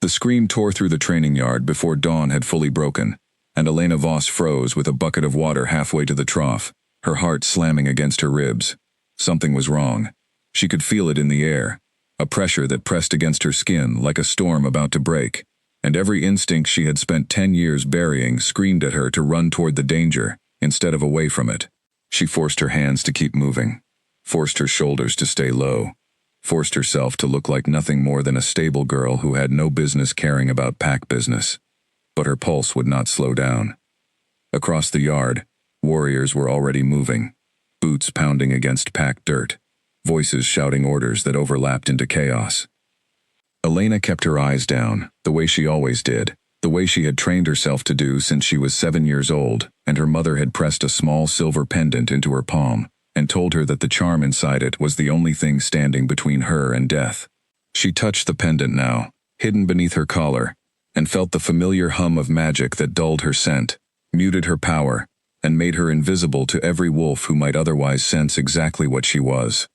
The scream tore through the training yard before dawn had fully broken, and Elena Voss froze with a bucket of water halfway to the trough, her heart slamming against her ribs. Something was wrong. She could feel it in the air, a pressure that pressed against her skin like a storm about to break, and every instinct she had spent 10 years burying screamed at her to run toward the danger, instead of away from it. She forced her hands to keep moving, forced her shoulders to stay low, forced herself to look like nothing more than a stable girl who had no business caring about pack business. But her pulse would not slow down. Across the yard, warriors were already moving, boots pounding against packed dirt, voices shouting orders that overlapped into chaos. Elena kept her eyes down, the way she always did, the way she had trained herself to do since she was 7 years old, and her mother had pressed a small silver pendant into her palm and told her that the charm inside it was the only thing standing between her and death. She touched the pendant now, hidden beneath her collar, and felt the familiar hum of magic that dulled her scent, muted her power, and made her invisible to every wolf who might otherwise sense exactly what she was.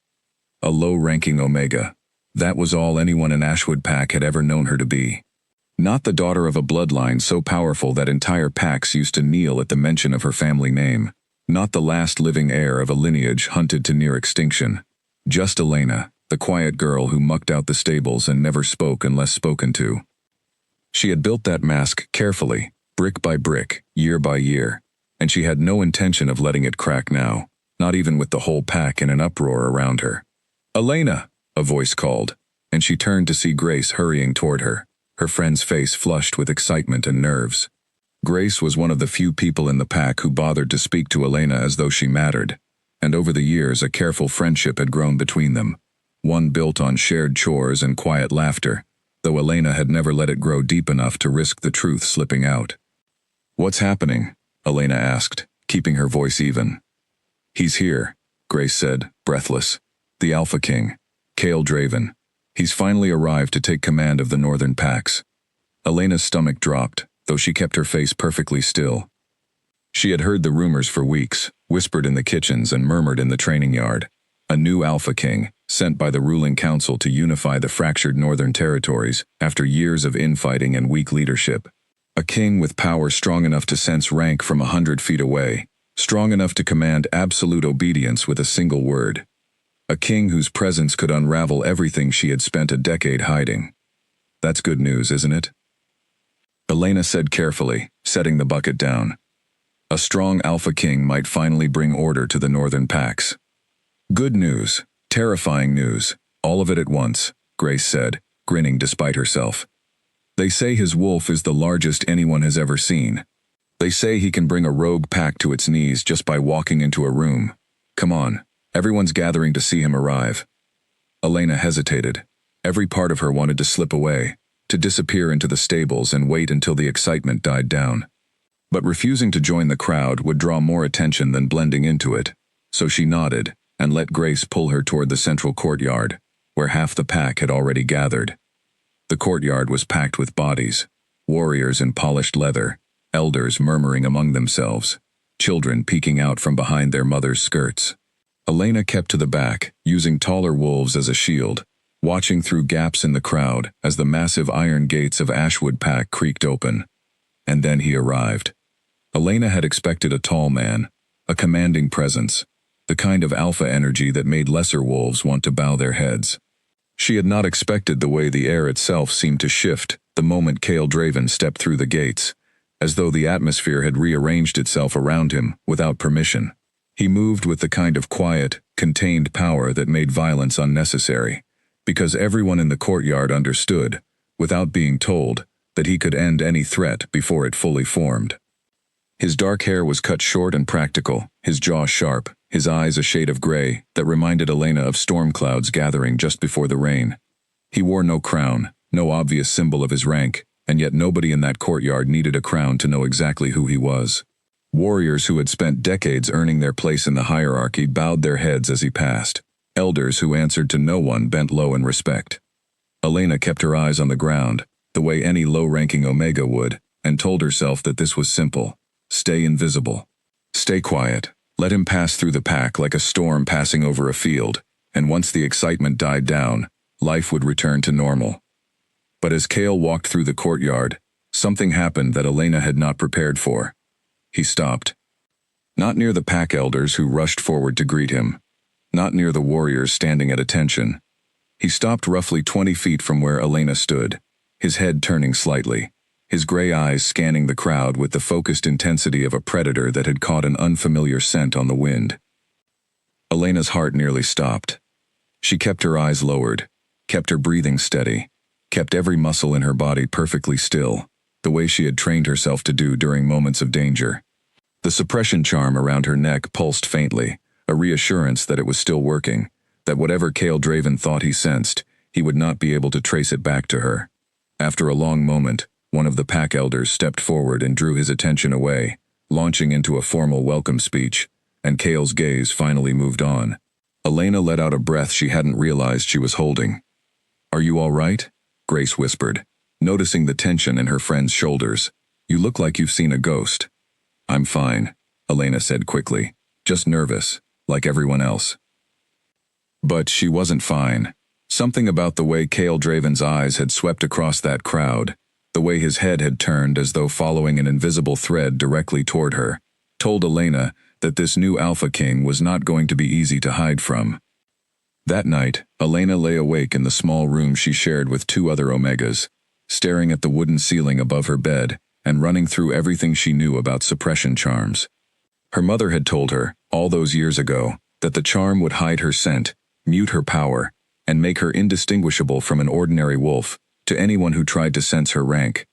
A low-ranking Omega. That was all anyone in Ashwood Pack had ever known her to be. Not the daughter of a bloodline so powerful that entire packs used to kneel at the mention of her family name. Not the last living heir of a lineage hunted to near extinction. Just Elena, the quiet girl who mucked out the stables and never spoke unless spoken to. She had built that mask carefully, brick by brick, year by year, and she had no intention of letting it crack now, not even with the whole pack in an uproar around her. "Elena!" a voice called, and she turned to see Grace hurrying toward her, her friend's face flushed with excitement and nerves. Grace was one of the few people in the pack who bothered to speak to Elena as though she mattered, and over the years a careful friendship had grown between them, one built on shared chores and quiet laughter, though Elena had never let it grow deep enough to risk the truth slipping out. "What's happening?" Elena asked, keeping her voice even. "He's here," Grace said, breathless. "The Alpha King, Cale Draven. He's finally arrived to take command of the northern packs." Elena's stomach dropped, though she kept her face perfectly still. She had heard the rumors for weeks, whispered in the kitchens and murmured in the training yard. A new Alpha King, sent by the ruling council to unify the fractured northern territories after years of infighting and weak leadership. A king with power strong enough to sense rank from 100 feet away, strong enough to command absolute obedience with a single word. A king whose presence could unravel everything she had spent a decade hiding. That's good news, isn't it? Elena said carefully, setting the bucket down. A strong Alpha King might finally bring order to the northern packs. Good news, terrifying news, all of it at once, Grace said, grinning despite herself. They say his wolf is the largest anyone has ever seen. They say he can bring a rogue pack to its knees just by walking into a room. Come on, everyone's gathering to see him arrive. Elena hesitated. Every part of her wanted to slip away, to disappear into the stables and wait until the excitement died down. But refusing to join the crowd would draw more attention than blending into it, so she nodded and let Grace pull her toward the central courtyard, where half the pack had already gathered. The courtyard was packed with bodies, warriors in polished leather, elders murmuring among themselves, children peeking out from behind their mothers' skirts. Elena kept to the back, using taller wolves as a shield, watching through gaps in the crowd as the massive iron gates of Ashwood Pack creaked open. And then he arrived. Elena had expected a tall man, a commanding presence, the kind of alpha energy that made lesser wolves want to bow their heads. She had not expected the way the air itself seemed to shift the moment Cale Draven stepped through the gates, as though the atmosphere had rearranged itself around him without permission. He moved with the kind of quiet, contained power that made violence unnecessary, because everyone in the courtyard understood, without being told, that he could end any threat before it fully formed. His dark hair was cut short and practical, his jaw sharp, his eyes a shade of gray that reminded Elena of storm clouds gathering just before the rain. He wore no crown, no obvious symbol of his rank, and yet nobody in that courtyard needed a crown to know exactly who he was. Warriors who had spent decades earning their place in the hierarchy bowed their heads as he passed. Elders who answered to no one bent low in respect. Elena kept her eyes on the ground, the way any low-ranking Omega would, and told herself that this was simple. Stay invisible. Stay quiet. Let him pass through the pack like a storm passing over a field, and once the excitement died down, life would return to normal. But as Kale walked through the courtyard, something happened that Elena had not prepared for. He stopped. Not near the pack elders who rushed forward to greet him. Not near the warriors standing at attention. He stopped roughly 20 feet from where Elena stood, his head turning slightly, his gray eyes scanning the crowd with the focused intensity of a predator that had caught an unfamiliar scent on the wind. Elena's heart nearly stopped. She kept her eyes lowered, kept her breathing steady, kept every muscle in her body perfectly still, the way she had trained herself to do during moments of danger. The suppression charm around her neck pulsed faintly, a reassurance that it was still working, that whatever Kale Draven thought he sensed, he would not be able to trace it back to her. After a long moment, one of the pack elders stepped forward and drew his attention away, launching into a formal welcome speech, and Kale's gaze finally moved on. Elena let out a breath she hadn't realized she was holding. "Are you all right?" Grace whispered, noticing the tension in her friend's shoulders. "You look like you've seen a ghost." "I'm fine," Elena said quickly, "just nervous, like everyone else." But she wasn't fine. Something about the way Kale Draven's eyes had swept across that crowd, the way his head had turned as though following an invisible thread directly toward her, told Elena that this new Alpha King was not going to be easy to hide from. That night, Elena lay awake in the small room she shared with two other Omegas, staring at the wooden ceiling above her bed and running through everything she knew about suppression charms. Her mother had told her, all those years ago, that the charm would hide her scent, mute her power, and make her indistinguishable from an ordinary wolf to anyone who tried to sense her rank.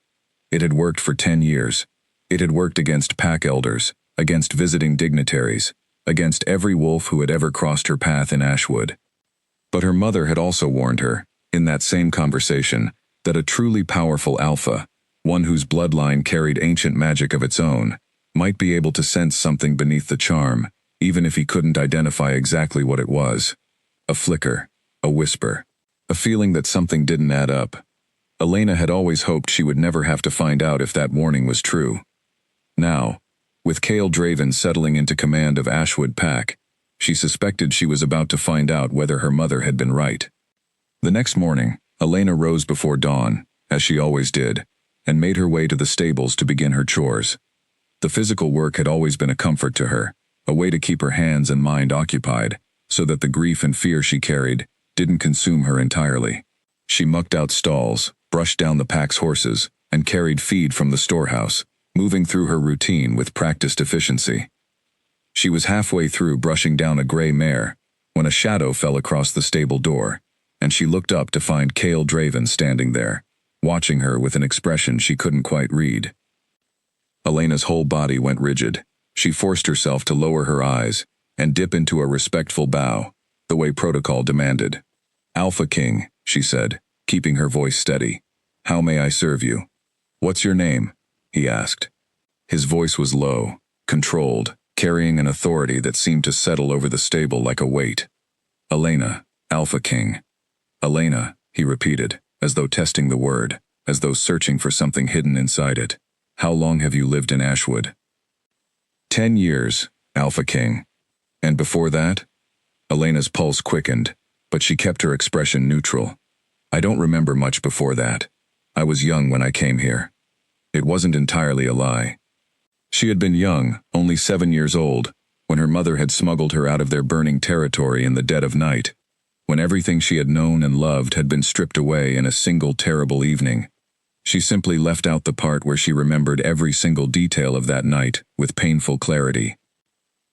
It had worked for 10 years. It had worked against pack elders, against visiting dignitaries, against every wolf who had ever crossed her path in Ashwood. But her mother had also warned her, in that same conversation, that a truly powerful alpha, one whose bloodline carried ancient magic of its own, might be able to sense something beneath the charm, even if he couldn't identify exactly what it was. A flicker, a whisper, a feeling that something didn't add up. Elena had always hoped she would never have to find out if that warning was true. Now, with Kale Draven settling into command of Ashwood Pack, she suspected she was about to find out whether her mother had been right. The next morning, Elena rose before dawn, as she always did, and made her way to the stables to begin her chores. The physical work had always been a comfort to her, a way to keep her hands and mind occupied, so that the grief and fear she carried didn't consume her entirely. She mucked out stalls, brushed down the pack's horses, and carried feed from the storehouse, moving through her routine with practiced efficiency. She was halfway through brushing down a gray mare, when a shadow fell across the stable door, and she looked up to find Kale Draven standing there, watching her with an expression she couldn't quite read. Elena's whole body went rigid. She forced herself to lower her eyes and dip into a respectful bow, the way protocol demanded. "Alpha King," she said, keeping her voice steady. "How may I serve you?" "What's your name?" he asked. His voice was low, controlled, carrying an authority that seemed to settle over the stable like a weight. "Elena, Alpha King." "Elena," he repeated, as though testing the word, as though searching for something hidden inside it. "How long have you lived in Ashwood?" 10 years, Alpha King. "And before that?" Elena's pulse quickened, but she kept her expression neutral. "I don't remember much before that. I was young when I came here." It wasn't entirely a lie. She had been young, only 7 years old, when her mother had smuggled her out of their burning territory in the dead of night, when everything she had known and loved had been stripped away in a single terrible evening. She simply left out the part where she remembered every single detail of that night with painful clarity.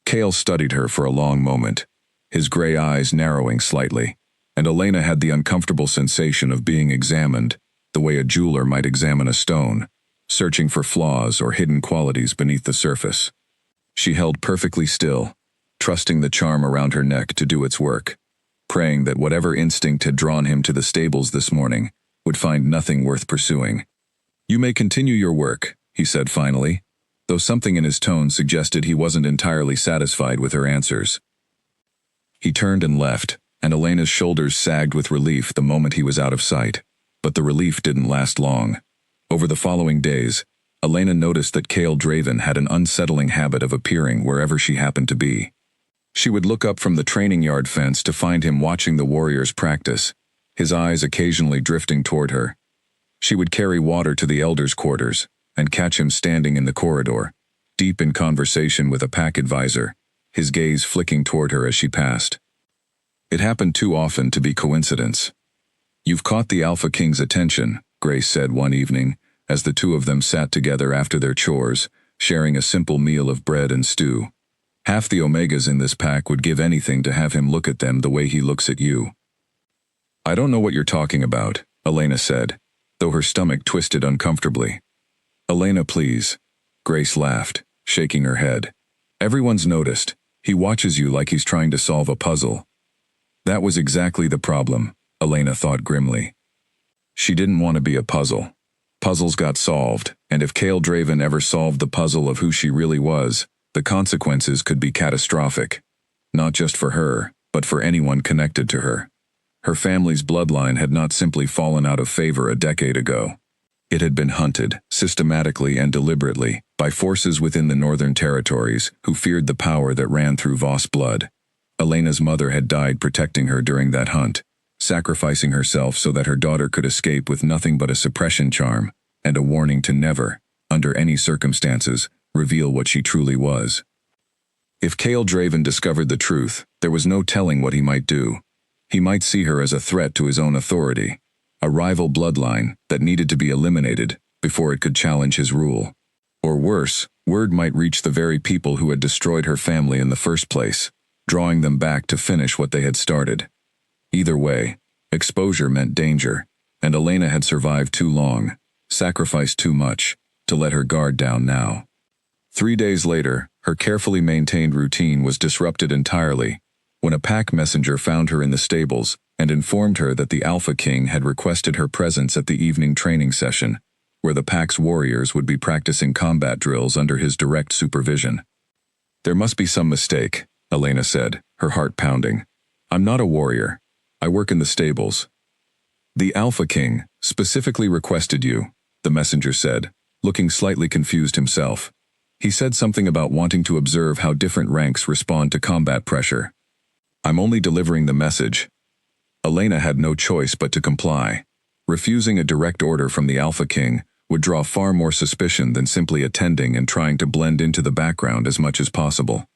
Kale studied her for a long moment, his gray eyes narrowing slightly, and Elena had the uncomfortable sensation of being examined, the way a jeweler might examine a stone, searching for flaws or hidden qualities beneath the surface. She held perfectly still, trusting the charm around her neck to do its work, praying that whatever instinct had drawn him to the stables this morning would find nothing worth pursuing. "You may continue your work," he said finally, though something in his tone suggested he wasn't entirely satisfied with her answers. He turned and left, and Elena's shoulders sagged with relief the moment he was out of sight, but the relief didn't last long. Over the following days, Elena noticed that Kale Draven had an unsettling habit of appearing wherever she happened to be. She would look up from the training yard fence to find him watching the warriors practice, his eyes occasionally drifting toward her. She would carry water to the elders' quarters and catch him standing in the corridor, deep in conversation with a pack advisor, his gaze flicking toward her as she passed. It happened too often to be coincidence. "You've caught the Alpha King's attention," Grace said one evening, as the two of them sat together after their chores, sharing a simple meal of bread and stew. "Half the Omegas in this pack would give anything to have him look at them the way he looks at you." "I don't know what you're talking about," Elena said, though her stomach twisted uncomfortably. "Elena, please." Grace laughed, shaking her head. "Everyone's noticed. He watches you like he's trying to solve a puzzle." That was exactly the problem, Elena thought grimly. She didn't want to be a puzzle. Puzzles got solved, and if Cale Draven ever solved the puzzle of who she really was, the consequences could be catastrophic. Not just for her, but for anyone connected to her. Her family's bloodline had not simply fallen out of favor a decade ago. It had been hunted, systematically and deliberately, by forces within the Northern Territories who feared the power that ran through Voss blood. Elena's mother had died protecting her during that hunt, sacrificing herself so that her daughter could escape with nothing but a suppression charm and a warning to never, under any circumstances, reveal what she truly was. If Cale Draven discovered the truth, there was no telling what he might do. He might see her as a threat to his own authority, a rival bloodline that needed to be eliminated before it could challenge his rule. Or worse, word might reach the very people who had destroyed her family in the first place, drawing them back to finish what they had started. Either way, exposure meant danger, and Elena had survived too long, sacrificed too much, to let her guard down now. 3 days later, her carefully maintained routine was disrupted entirely, when a pack messenger found her in the stables and informed her that the Alpha King had requested her presence at the evening training session, where the pack's warriors would be practicing combat drills under his direct supervision. "There must be some mistake," Elena said, her heart pounding. "I'm not a warrior. I work in the stables." "The Alpha King specifically requested you," the messenger said, looking slightly confused himself. "He said something about wanting to observe how different ranks respond to combat pressure." "I'm only delivering the message." Elena had no choice but to comply. Refusing a direct order from the Alpha King would draw far more suspicion than simply attending and trying to blend into the background as much as possible.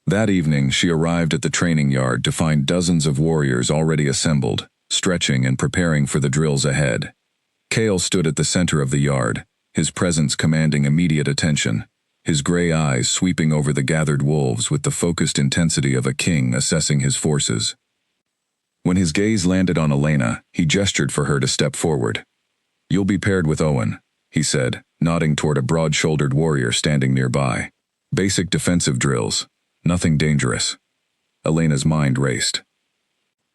That evening, she arrived at the training yard to find dozens of warriors already assembled, stretching and preparing for the drills ahead. Cale stood at the center of the yard, his presence commanding immediate attention, his gray eyes sweeping over the gathered wolves with the focused intensity of a king assessing his forces. When his gaze landed on Elena, he gestured for her to step forward. "You'll be paired with Owen," he said, nodding toward a broad-shouldered warrior standing nearby. "Basic defensive drills. Nothing dangerous." Elena's mind raced.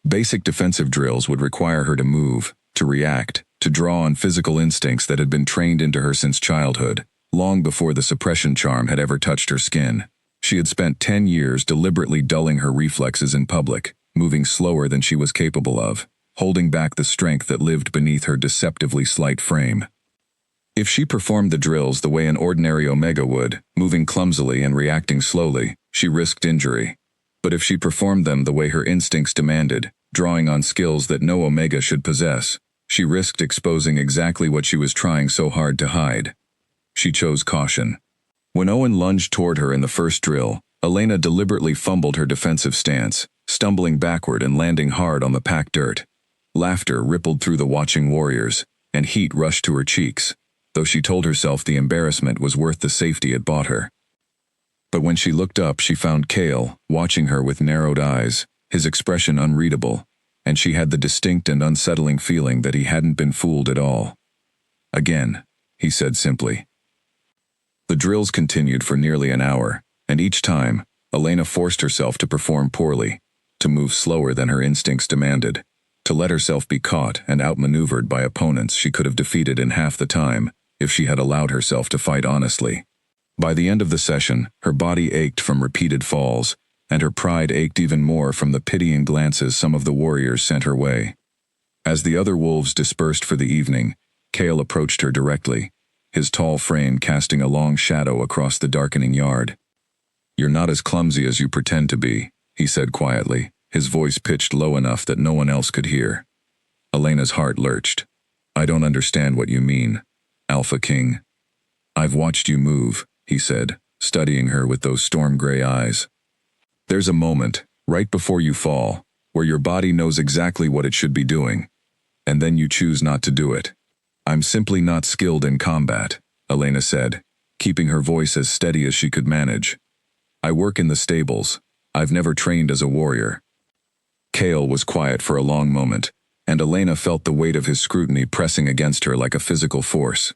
Basic defensive drills would require her to move, to react, to draw on physical instincts that had been trained into her since childhood, long before the suppression charm had ever touched her skin. She had spent 10 years deliberately dulling her reflexes in public, moving slower than she was capable of, holding back the strength that lived beneath her deceptively slight frame. If she performed the drills the way an ordinary Omega would, moving clumsily and reacting slowly, she risked injury. But if she performed them the way her instincts demanded, drawing on skills that no Omega should possess, she risked exposing exactly what she was trying so hard to hide. She chose caution. When Owen lunged toward her in the first drill, Elena deliberately fumbled her defensive stance, stumbling backward and landing hard on the packed dirt. Laughter rippled through the watching warriors, and heat rushed to her cheeks, though she told herself the embarrassment was worth the safety it bought her. But when she looked up, she found Cale, watching her with narrowed eyes, his expression unreadable, and she had the distinct and unsettling feeling that he hadn't been fooled at all. "Again," he said simply. The drills continued for nearly an hour, and each time, Elena forced herself to perform poorly, to move slower than her instincts demanded, to let herself be caught and outmaneuvered by opponents she could have defeated in half the time if she had allowed herself to fight honestly. By the end of the session, her body ached from repeated falls, and her pride ached even more from the pitying glances some of the warriors sent her way. As the other wolves dispersed for the evening, Cale approached her directly, his tall frame casting a long shadow across the darkening yard. "You're not as clumsy as you pretend to be," he said quietly, his voice pitched low enough that no one else could hear. Elena's heart lurched. I don't understand what you mean, Alpha King. I've watched you move, he said, studying her with those storm-gray eyes. There's a moment, right before you fall, where your body knows exactly what it should be doing, and then you choose not to do it. I'm simply not skilled in combat, Elena said, keeping her voice as steady as she could manage. I work in the stables. I've never trained as a warrior. Cale was quiet for a long moment, and Elena felt the weight of his scrutiny pressing against her like a physical force.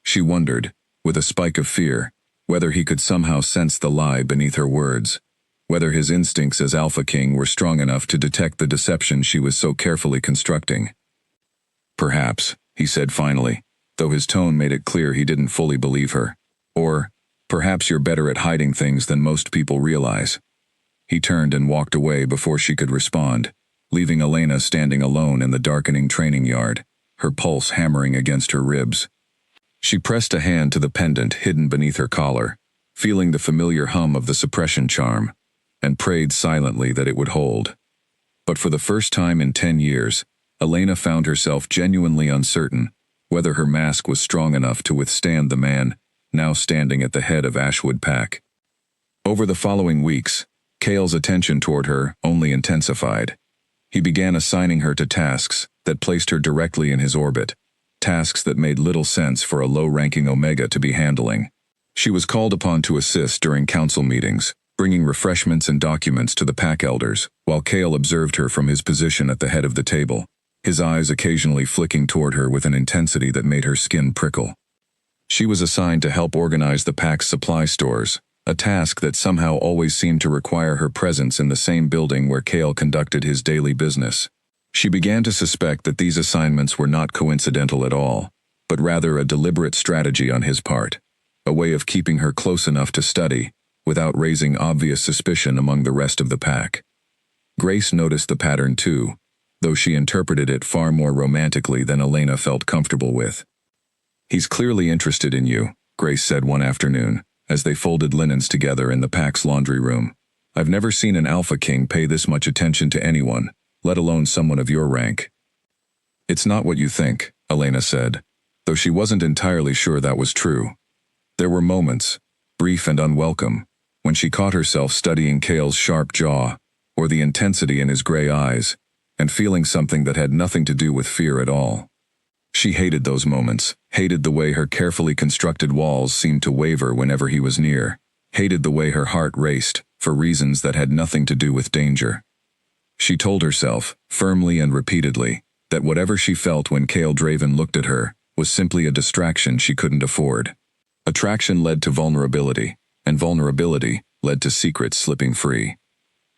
She wondered, with a spike of fear, whether he could somehow sense the lie beneath her words, whether his instincts as Alpha King were strong enough to detect the deception she was so carefully constructing. Perhaps, he said finally, though his tone made it clear he didn't fully believe her. Or, perhaps you're better at hiding things than most people realize. He turned and walked away before she could respond, leaving Elena standing alone in the darkening training yard, her pulse hammering against her ribs. She pressed a hand to the pendant hidden beneath her collar, feeling the familiar hum of the suppression charm, and prayed silently that it would hold. But for the first time in 10 years, Elena found herself genuinely uncertain whether her mask was strong enough to withstand the man now standing at the head of Ashwood Pack. Over the following weeks, Cale's attention toward her only intensified. He began assigning her to tasks that placed her directly in his orbit, tasks that made little sense for a low-ranking Omega to be handling. She was called upon to assist during council meetings, bringing refreshments and documents to the pack elders, while Cale observed her from his position at the head of the table, his eyes occasionally flicking toward her with an intensity that made her skin prickle. She was assigned to help organize the pack's supply stores, a task that somehow always seemed to require her presence in the same building where Cale conducted his daily business. She began to suspect that these assignments were not coincidental at all, but rather a deliberate strategy on his part, a way of keeping her close enough to study, without raising obvious suspicion among the rest of the pack. Grace noticed the pattern too, though she interpreted it far more romantically than Elena felt comfortable with. He's clearly interested in you, Grace said one afternoon, as they folded linens together in the pack's laundry room. I've never seen an Alpha King pay this much attention to anyone, let alone someone of your rank. It's not what you think, Elena said, though she wasn't entirely sure that was true. There were moments, brief and unwelcome, when she caught herself studying Cale's sharp jaw, or the intensity in his gray eyes, and feeling something that had nothing to do with fear at all. She hated those moments, hated the way her carefully constructed walls seemed to waver whenever he was near, hated the way her heart raced, for reasons that had nothing to do with danger. She told herself, firmly and repeatedly, that whatever she felt when Cale Draven looked at her was simply a distraction she couldn't afford. Attraction led to vulnerability, and vulnerability led to secrets slipping free.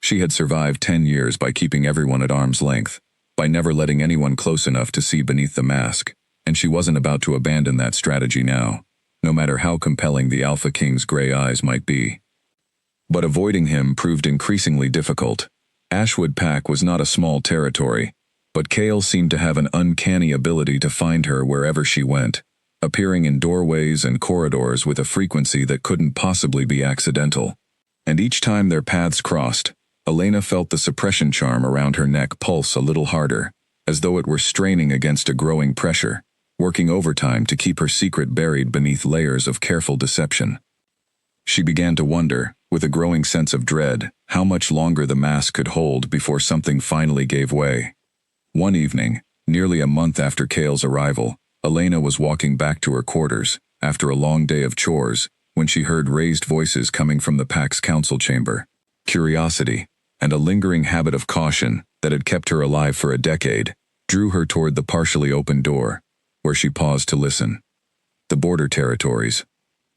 She had survived 10 years by keeping everyone at arm's length, by never letting anyone close enough to see beneath the mask, and she wasn't about to abandon that strategy now, no matter how compelling the Alpha King's gray eyes might be. But avoiding him proved increasingly difficult. Ashwood Pack was not a small territory, but Cale seemed to have an uncanny ability to find her wherever she went, appearing in doorways and corridors with a frequency that couldn't possibly be accidental. And each time their paths crossed, Elena felt the suppression charm around her neck pulse a little harder, as though it were straining against a growing pressure, working overtime to keep her secret buried beneath layers of careful deception. She began to wonder, with a growing sense of dread, how much longer the mask could hold before something finally gave way. One evening, nearly a month after Cale's arrival, Elena was walking back to her quarters, after a long day of chores, when she heard raised voices coming from the pack's council chamber. Curiosity, and a lingering habit of caution that had kept her alive for a decade, drew her toward the partially open door, where she paused to listen. The border territories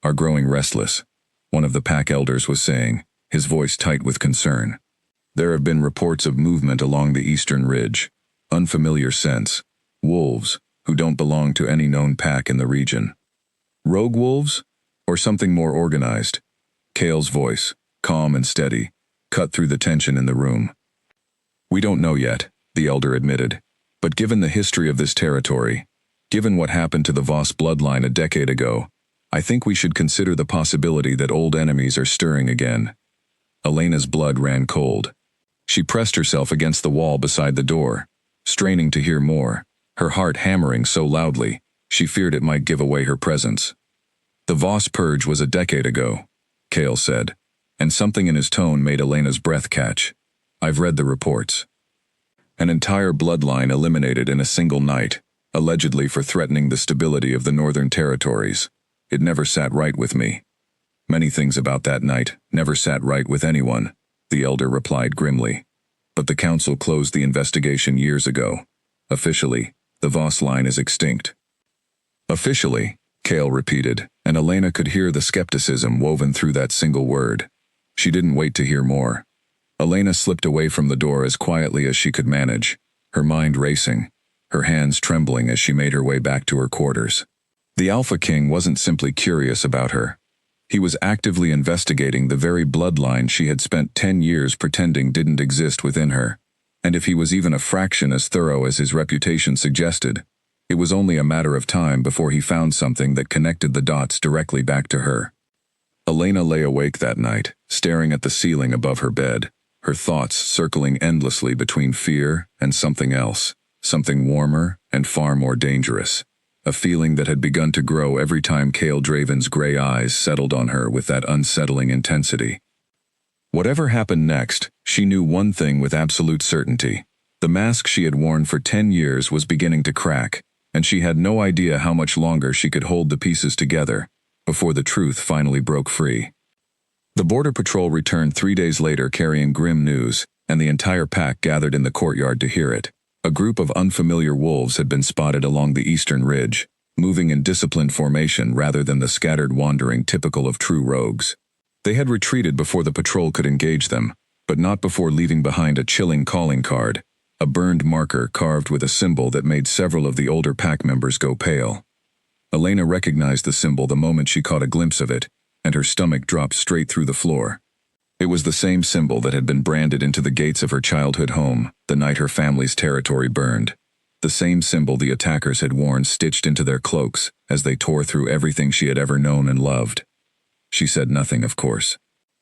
are growing restless, one of the pack elders was saying, his voice tight with concern. There have been reports of movement along the eastern ridge, unfamiliar scents, wolves who don't belong to any known pack in the region. Rogue wolves? Or something more organized? Cale's voice, calm and steady, cut through the tension in the room. We don't know yet, the elder admitted, but given the history of this territory, given what happened to the Voss bloodline a decade ago, I think we should consider the possibility that old enemies are stirring again. Elena's blood ran cold. She pressed herself against the wall beside the door, straining to hear more, her heart hammering so loudly, she feared it might give away her presence. "The Voss purge was a decade ago," Cale said, and something in his tone made Elena's breath catch. "I've read the reports. An entire bloodline eliminated in a single night, allegedly for threatening the stability of the Northern Territories. It never sat right with me." "Many things about that night never sat right with anyone," the elder replied grimly. "But the council closed the investigation years ago. Officially, the Voss line is extinct." "Officially," Cale repeated, and Elena could hear the skepticism woven through that single word. She didn't wait to hear more. Elena slipped away from the door as quietly as she could manage, her mind racing, her hands trembling as she made her way back to her quarters. The Alpha King wasn't simply curious about her. He was actively investigating the very bloodline she had spent 10 years pretending didn't exist within her. And if he was even a fraction as thorough as his reputation suggested, it was only a matter of time before he found something that connected the dots directly back to her. Elena lay awake that night, staring at the ceiling above her bed, her thoughts circling endlessly between fear and something else, something warmer and far more dangerous. A feeling that had begun to grow every time Cale Draven's gray eyes settled on her with that unsettling intensity. Whatever happened next, she knew one thing with absolute certainty. The mask she had worn for 10 years was beginning to crack, and she had no idea how much longer she could hold the pieces together before the truth finally broke free. The Border Patrol returned 3 days later carrying grim news, and the entire pack gathered in the courtyard to hear it. A group of unfamiliar wolves had been spotted along the eastern ridge, moving in disciplined formation rather than the scattered wandering typical of true rogues. They had retreated before the patrol could engage them, but not before leaving behind a chilling calling card, a burned marker carved with a symbol that made several of the older pack members go pale. Elena recognized the symbol the moment she caught a glimpse of it, and her stomach dropped straight through the floor. It was the same symbol that had been branded into the gates of her childhood home the night her family's territory burned. The same symbol the attackers had worn stitched into their cloaks as they tore through everything she had ever known and loved. She said nothing, of course.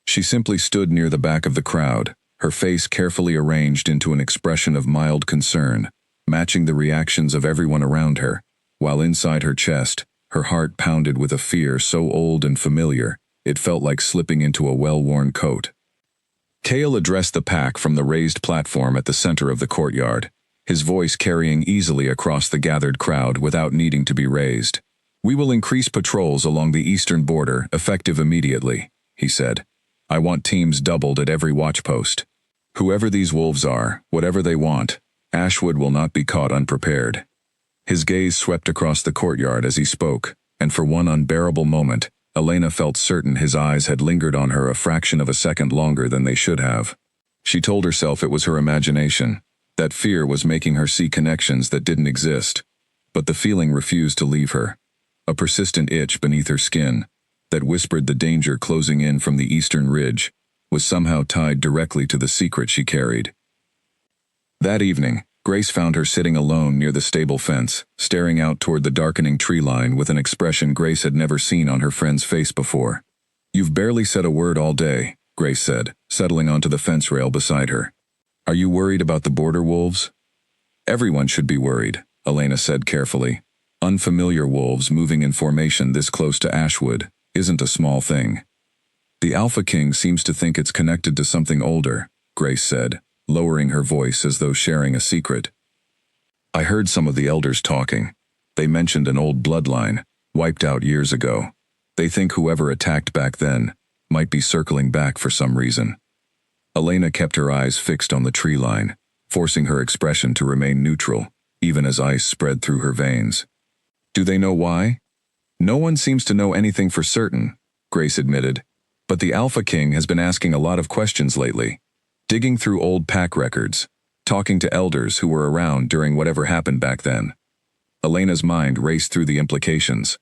She simply stood near the back of the crowd, her face carefully arranged into an expression of mild concern, matching the reactions of everyone around her, while inside her chest, her heart pounded with a fear so old and familiar, it felt like slipping into a well-worn coat. Cale addressed the pack from the raised platform at the center of the courtyard, his voice carrying easily across the gathered crowd without needing to be raised. "We will increase patrols along the eastern border, effective immediately," he said. "I want teams doubled at every watchpost. Whoever these wolves are, whatever they want, Ashwood will not be caught unprepared." His gaze swept across the courtyard as he spoke, and for one unbearable moment, Elena felt certain his eyes had lingered on her a fraction of a second longer than they should have. She told herself it was her imagination, that fear was making her see connections that didn't exist, but the feeling refused to leave her, a persistent itch beneath her skin, that whispered the danger closing in from the eastern ridge, was somehow tied directly to the secret she carried. That evening, Grace found her sitting alone near the stable fence, staring out toward the darkening tree line with an expression Grace had never seen on her friend's face before. "You've barely said a word all day," Grace said, settling onto the fence rail beside her. "Are you worried about the border wolves?" "Everyone should be worried," Elena said carefully. "Unfamiliar wolves moving in formation this close to Ashwood isn't a small thing." "The Alpha King seems to think it's connected to something older," Grace said, lowering her voice as though sharing a secret. "I heard some of the elders talking. They mentioned an old bloodline, wiped out years ago. They think whoever attacked back then might be circling back for some reason." Elena kept her eyes fixed on the tree line, forcing her expression to remain neutral, even as ice spread through her veins. "Do they know why?" "No one seems to know anything for certain," Grace admitted, "but the Alpha King has been asking a lot of questions lately. Digging through old pack records, talking to elders who were around during whatever happened back then." Elena's mind raced through the implications.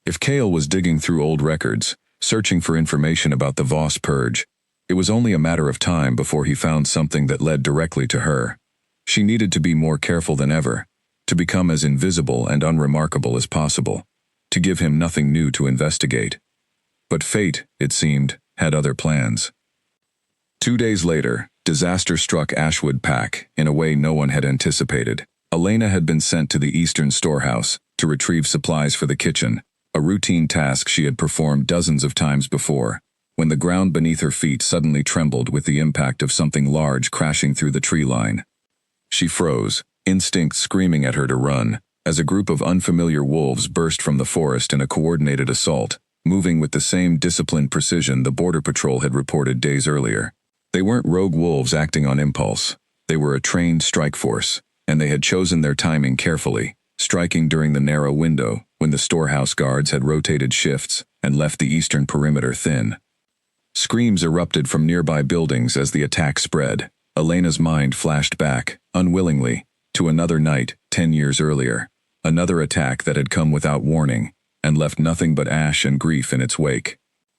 If Cale was digging through old records, searching for information about the Voss purge, it was only a matter of time before he found something that led directly to her. She needed to be more careful than ever, to become as invisible and unremarkable as possible, to give him nothing new to investigate. But fate, it seemed, had other plans. 2 days later, disaster struck Ashwood Pack in a way no one had anticipated. Elena had been sent to the eastern storehouse to retrieve supplies for the kitchen, a routine task she had performed dozens of times before, when the ground beneath her feet suddenly trembled with the impact of something large crashing through the tree line. She froze, instinct screaming at her to run, as a group of unfamiliar wolves burst from the forest in a coordinated assault, moving with the same disciplined precision the Border Patrol had reported days earlier. They weren't rogue wolves acting on impulse. They were a trained strike force, and they had chosen their timing carefully, striking during the narrow window when the storehouse guards had rotated shifts and left the eastern perimeter thin. Screams erupted from nearby buildings as the attack spread. Elena's mind flashed back, unwillingly, to another night 10 years earlier, another attack that had come without warning and left nothing but ash and grief in its wake.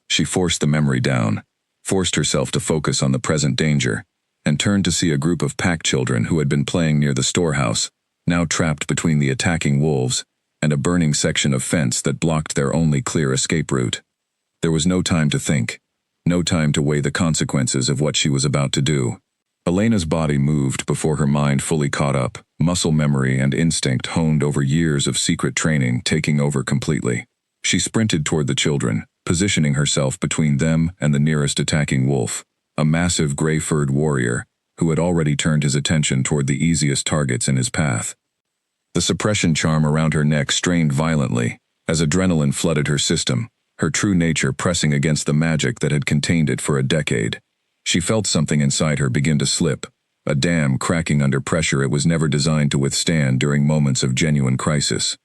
She forced the memory down, forced herself to focus on the present danger, and turned to see a group of pack children who had been playing near the storehouse, now trapped between the attacking wolves and a burning section of fence that blocked their only clear escape route. There was no time to think, no time to weigh the consequences of what she was about to do. Elena's body moved before her mind fully caught up, muscle memory and instinct honed over years of secret training taking over completely. She sprinted toward the children, positioning herself between them and the nearest attacking wolf, a massive gray-furred warrior who had already turned his attention toward the easiest targets in his path. The suppression charm around her neck strained violently as adrenaline flooded her system, her true nature pressing against the magic that had contained it for a decade. She felt something inside her begin to slip, a dam cracking under pressure it was never designed to withstand during moments of genuine crisis.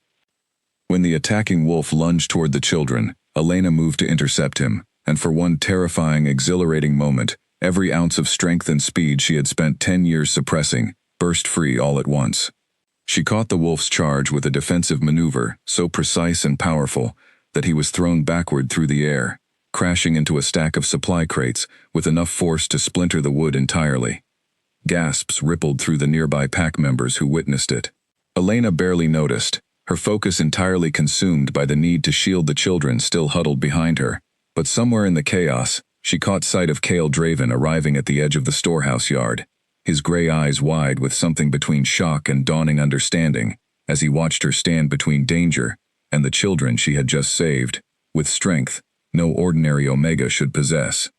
When the attacking wolf lunged toward the children, Elena moved to intercept him, and for one terrifying, exhilarating moment, every ounce of strength and speed she had spent 10 years suppressing burst free all at once. She caught the wolf's charge with a defensive maneuver so precise and powerful that he was thrown backward through the air, crashing into a stack of supply crates with enough force to splinter the wood entirely. Gasps rippled through the nearby pack members who witnessed it. Elena barely noticed, her focus entirely consumed by the need to shield the children still huddled behind her, but somewhere in the chaos, she caught sight of Cale Draven arriving at the edge of the storehouse yard, his gray eyes wide with something between shock and dawning understanding, as he watched her stand between danger and the children she had just saved, with strength no ordinary Omega should possess.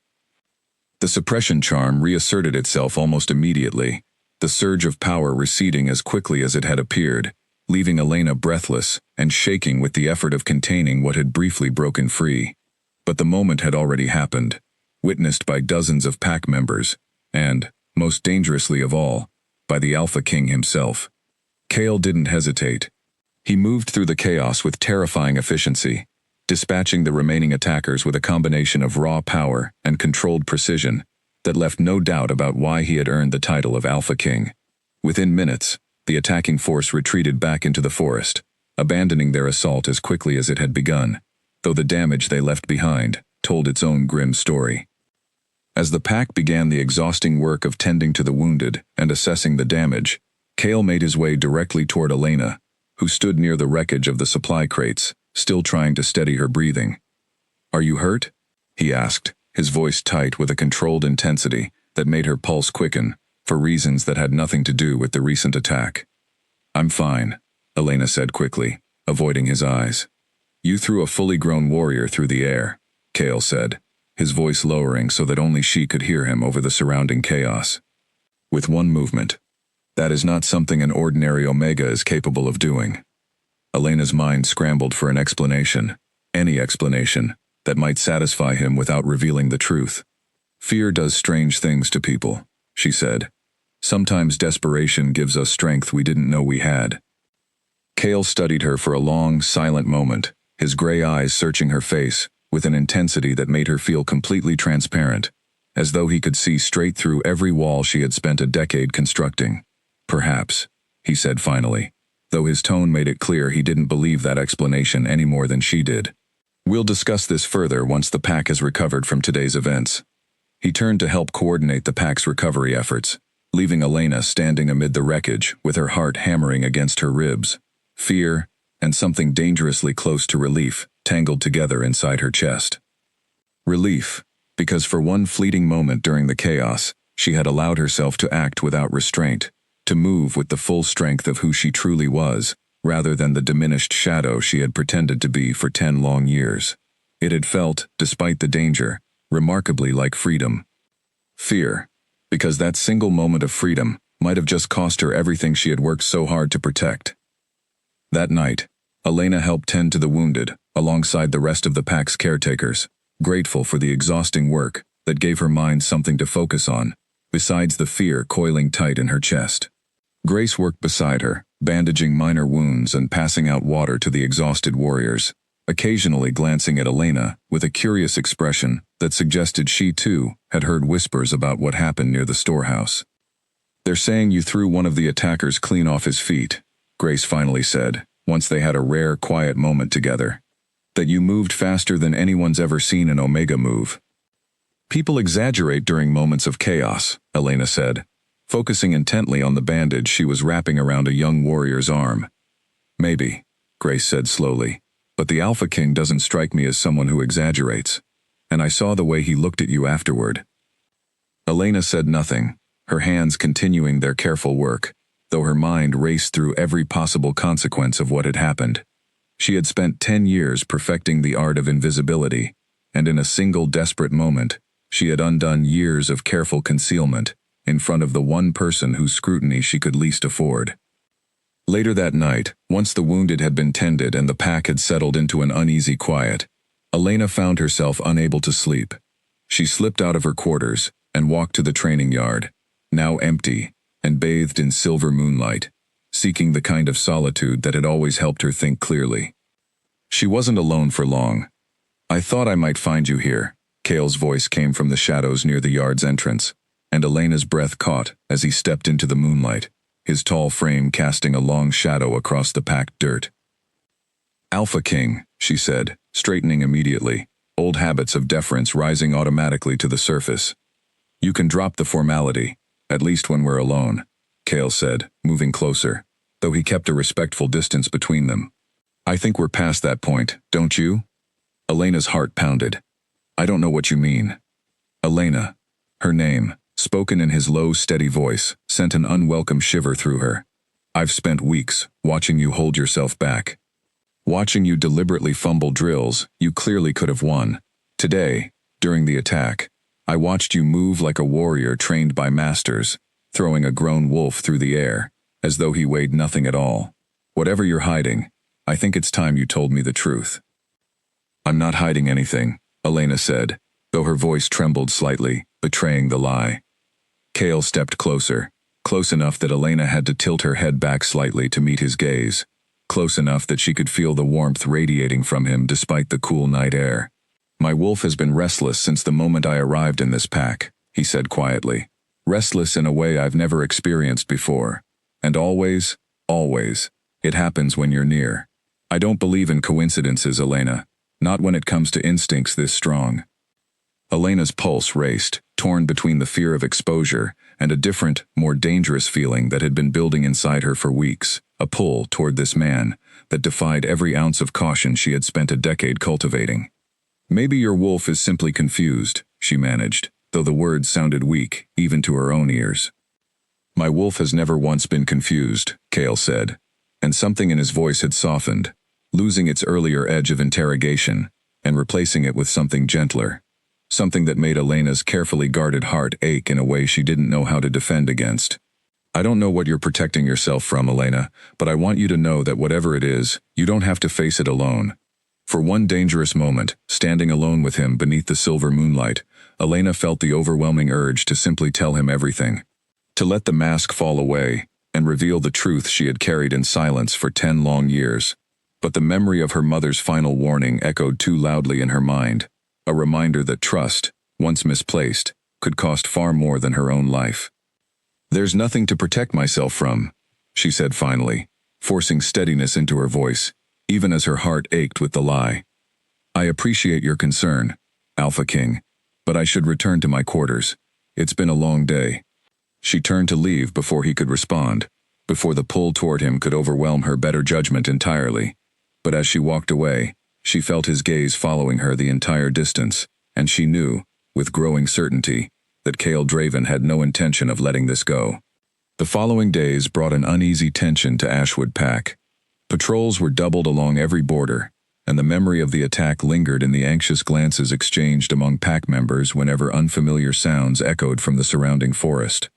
The suppression charm reasserted itself almost immediately, the surge of power receding as quickly as it had appeared, leaving Elena breathless and shaking with the effort of containing what had briefly broken free. But the moment had already happened, witnessed by dozens of pack members, and, most dangerously of all, by the Alpha King himself. Cale didn't hesitate. He moved through the chaos with terrifying efficiency, dispatching the remaining attackers with a combination of raw power and controlled precision that left no doubt about why he had earned the title of Alpha King. Within minutes, the attacking force retreated back into the forest, abandoning their assault as quickly as it had begun, though the damage they left behind told its own grim story. As the pack began the exhausting work of tending to the wounded and assessing the damage, Cale made his way directly toward Elena, who stood near the wreckage of the supply crates, still trying to steady her breathing. "Are you hurt?" he asked, his voice tight with a controlled intensity that made her pulse quicken, for reasons that had nothing to do with the recent attack. "I'm fine," Elena said quickly, avoiding his eyes. "You threw a fully grown warrior through the air," Cale said, his voice lowering so that only she could hear him over the surrounding chaos. "With one movement. That is not something an ordinary Omega is capable of doing." Elena's mind scrambled for an explanation, any explanation, that might satisfy him without revealing the truth. "Fear does strange things to people," she said. "Sometimes desperation gives us strength we didn't know we had." Cale studied her for a long, silent moment, his gray eyes searching her face with an intensity that made her feel completely transparent, as though he could see straight through every wall she had spent a decade constructing. "Perhaps," he said finally, though his tone made it clear he didn't believe that explanation any more than she did. "We'll discuss this further once the pack has recovered from today's events." He turned to help coordinate the pack's recovery efforts, leaving Elena standing amid the wreckage with her heart hammering against her ribs. Fear, and something dangerously close to relief, tangled together inside her chest. Relief, because for one fleeting moment during the chaos, she had allowed herself to act without restraint, to move with the full strength of who she truly was, rather than the diminished shadow she had pretended to be for 10 long years. It had felt, despite the danger, remarkably like freedom. Fear, because that single moment of freedom might have just cost her everything she had worked so hard to protect. That night, Elena helped tend to the wounded, alongside the rest of the pack's caretakers, grateful for the exhausting work that gave her mind something to focus on, besides the fear coiling tight in her chest. Grace worked beside her, bandaging minor wounds and passing out water to the exhausted warriors, occasionally glancing at Elena with a curious expression that suggested she too had heard whispers about what happened near the storehouse. "They're saying you threw one of the attackers clean off his feet," Grace finally said, once they had a rare, quiet moment together. "That you moved faster than anyone's ever seen an Omega move." "People exaggerate during moments of chaos," Elena said, focusing intently on the bandage she was wrapping around a young warrior's arm. "Maybe," Grace said slowly, "but the Alpha King doesn't strike me as someone who exaggerates. And I saw the way he looked at you afterward." Elena said nothing, her hands continuing their careful work, though her mind raced through every possible consequence of what had happened. She had spent 10 years perfecting the art of invisibility, and in a single desperate moment, she had undone years of careful concealment in front of the one person whose scrutiny she could least afford. Later that night, once the wounded had been tended and the pack had settled into an uneasy quiet, Elena found herself unable to sleep. She slipped out of her quarters and walked to the training yard, now empty and bathed in silver moonlight, seeking the kind of solitude that had always helped her think clearly. She wasn't alone for long. "I thought I might find you here," Cale's voice came from the shadows near the yard's entrance, and Elena's breath caught as he stepped into the moonlight, his tall frame casting a long shadow across the packed dirt. "Alpha King," she said, straightening immediately, old habits of deference rising automatically to the surface. "You can drop the formality, at least when we're alone," Cale said, moving closer, though he kept a respectful distance between them. "I think we're past that point, don't you?" Elena's heart pounded. "I don't know what you mean." Elena, her name, spoken in his low, steady voice, sent an unwelcome shiver through her. "I've spent weeks watching you hold yourself back. Watching you deliberately fumble drills you clearly could have won. Today, during the attack, I watched you move like a warrior trained by masters, throwing a grown wolf through the air, as though he weighed nothing at all. Whatever you're hiding, I think it's time you told me the truth." "I'm not hiding anything," Elena said, though her voice trembled slightly, betraying the lie. Cale stepped closer, close enough that Elena had to tilt her head back slightly to meet his gaze, close enough that she could feel the warmth radiating from him despite the cool night air. "My wolf has been restless since the moment I arrived in this pack," he said quietly. "Restless in a way I've never experienced before. And always, it happens when you're near. I don't believe in coincidences, Elena, not when it comes to instincts this strong." Elena's pulse raced, torn between the fear of exposure and a different, more dangerous feeling that had been building inside her for weeks, a pull toward this man that defied every ounce of caution she had spent a decade cultivating. "Maybe your wolf is simply confused," she managed, though the words sounded weak, even to her own ears. "My wolf has never once been confused," Cale said, and something in his voice had softened, losing its earlier edge of interrogation and replacing it with something gentler. Something that made Elena's carefully guarded heart ache in a way she didn't know how to defend against. "I don't know what you're protecting yourself from, Elena, but I want you to know that whatever it is, you don't have to face it alone." For one dangerous moment, standing alone with him beneath the silver moonlight, Elena felt the overwhelming urge to simply tell him everything. To let the mask fall away and reveal the truth she had carried in silence for 10 long years. But the memory of her mother's final warning echoed too loudly in her mind. A reminder that trust, once misplaced, could cost far more than her own life. "There's nothing to protect myself from," she said finally, forcing steadiness into her voice, even as her heart ached with the lie. "I appreciate your concern, Alpha King, but I should return to my quarters. It's been a long day." She turned to leave before he could respond, before the pull toward him could overwhelm her better judgment entirely. But as she walked away, she felt his gaze following her the entire distance, and she knew, with growing certainty, that Cale Draven had no intention of letting this go. The following days brought an uneasy tension to Ashwood Pack. Patrols were doubled along every border, and the memory of the attack lingered in the anxious glances exchanged among pack members whenever unfamiliar sounds echoed from the surrounding forest.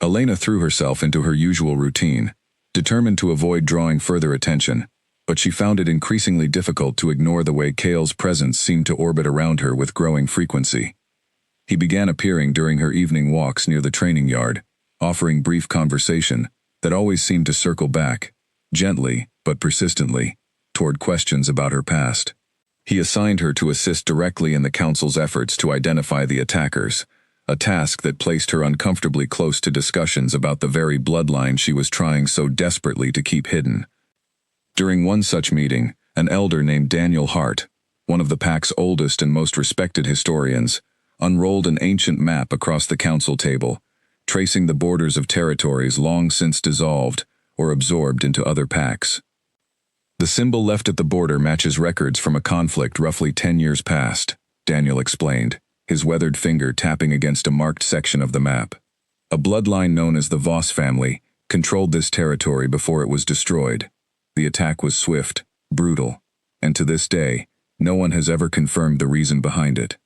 Elena threw herself into her usual routine, determined to avoid drawing further attention, but she found it increasingly difficult to ignore the way Cale's presence seemed to orbit around her with growing frequency. He began appearing during her evening walks near the training yard, offering brief conversation that always seemed to circle back, gently but persistently, toward questions about her past. He assigned her to assist directly in the council's efforts to identify the attackers, a task that placed her uncomfortably close to discussions about the very bloodline she was trying so desperately to keep hidden. During one such meeting, an elder named Daniel Hart, one of the pack's oldest and most respected historians, unrolled an ancient map across the council table, tracing the borders of territories long since dissolved or absorbed into other packs. The symbol left at the border matches records from a conflict roughly 10 years past, Daniel explained, his weathered finger tapping against a marked section of the map. A bloodline known as the Voss family controlled this territory before it was destroyed. The attack was swift, brutal, and to this day, no one has ever confirmed the reason behind it.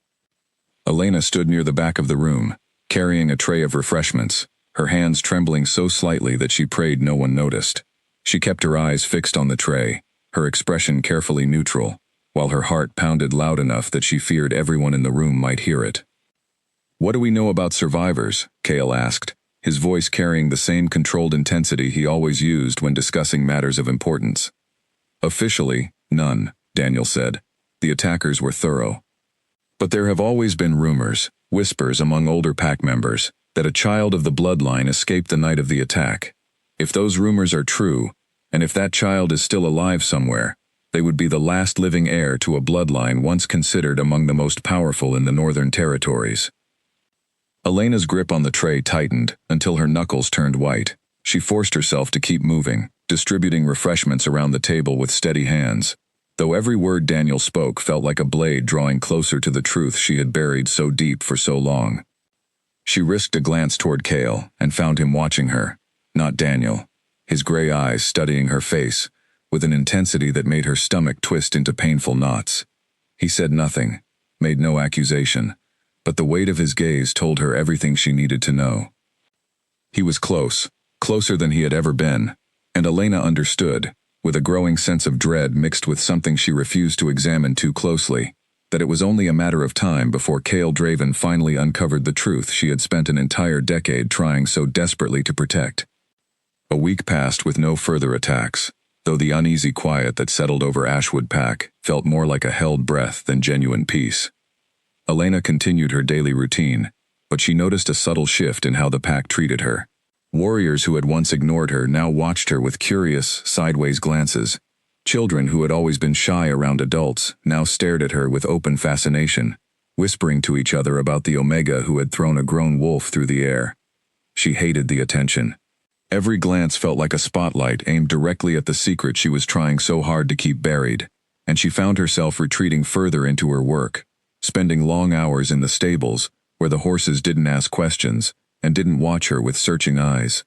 Elena stood near the back of the room, carrying a tray of refreshments, her hands trembling so slightly that she prayed no one noticed. She kept her eyes fixed on the tray, her expression carefully neutral, while her heart pounded loud enough that she feared everyone in the room might hear it. "What do we know about survivors?" Cale asked, his voice carrying the same controlled intensity he always used when discussing matters of importance. "Officially, none," Daniel said. "The attackers were thorough. But there have always been rumors, whispers among older pack members, that a child of the bloodline escaped the night of the attack. If those rumors are true, and if that child is still alive somewhere, they would be the last living heir to a bloodline once considered among the most powerful in the Northern Territories." Elena's grip on the tray tightened until her knuckles turned white. She forced herself to keep moving, distributing refreshments around the table with steady hands, though every word Daniel spoke felt like a blade drawing closer to the truth she had buried so deep for so long. She risked a glance toward Cale and found him watching her, not Daniel, his gray eyes studying her face, with an intensity that made her stomach twist into painful knots. He said nothing, made no accusation, but the weight of his gaze told her everything she needed to know. He was close, closer than he had ever been, and Elena understood, with a growing sense of dread mixed with something she refused to examine too closely, that it was only a matter of time before Cale Draven finally uncovered the truth she had spent an entire decade trying so desperately to protect. A week passed with no further attacks, though the uneasy quiet that settled over Ashwood Pack felt more like a held breath than genuine peace. Elena continued her daily routine, but she noticed a subtle shift in how the pack treated her. Warriors who had once ignored her now watched her with curious, sideways glances. Children who had always been shy around adults now stared at her with open fascination, whispering to each other about the Omega who had thrown a grown wolf through the air. She hated the attention. Every glance felt like a spotlight aimed directly at the secret she was trying so hard to keep buried, and she found herself retreating further into her work, spending long hours in the stables, where the horses didn't ask questions and didn't watch her with searching eyes.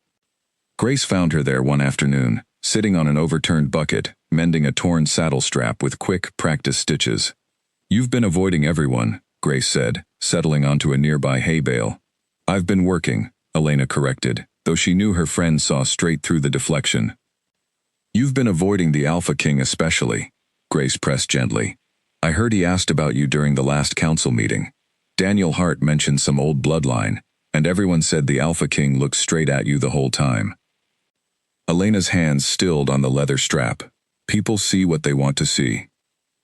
Grace found her there one afternoon, sitting on an overturned bucket, mending a torn saddle strap with quick, practiced stitches. "You've been avoiding everyone," Grace said, settling onto a nearby hay bale. "I've been working," Elena corrected, though she knew her friend saw straight through the deflection. "You've been avoiding the Alpha King especially," Grace pressed gently. "I heard he asked about you during the last council meeting. Daniel Hart mentioned some old bloodline, and everyone said the Alpha King looked straight at you the whole time." Elena's hands stilled on the leather strap. People see what they want to see.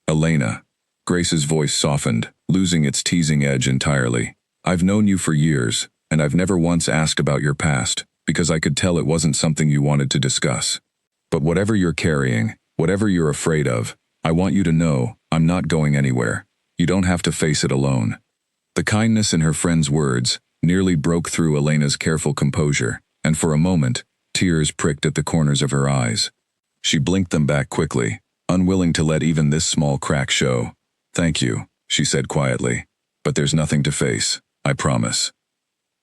"Elena." Grace's voice softened, losing its teasing edge entirely. "I've known you for years, and I've never once asked about your past, because I could tell it wasn't something you wanted to discuss. But whatever you're carrying, whatever you're afraid of, I want you to know, I'm not going anywhere. You don't have to face it alone." The kindness in her friend's words nearly broke through Elena's careful composure, and for a moment, tears pricked at the corners of her eyes. She blinked them back quickly, unwilling to let even this small crack show. "Thank you," she said quietly, "but there's nothing to face, I promise."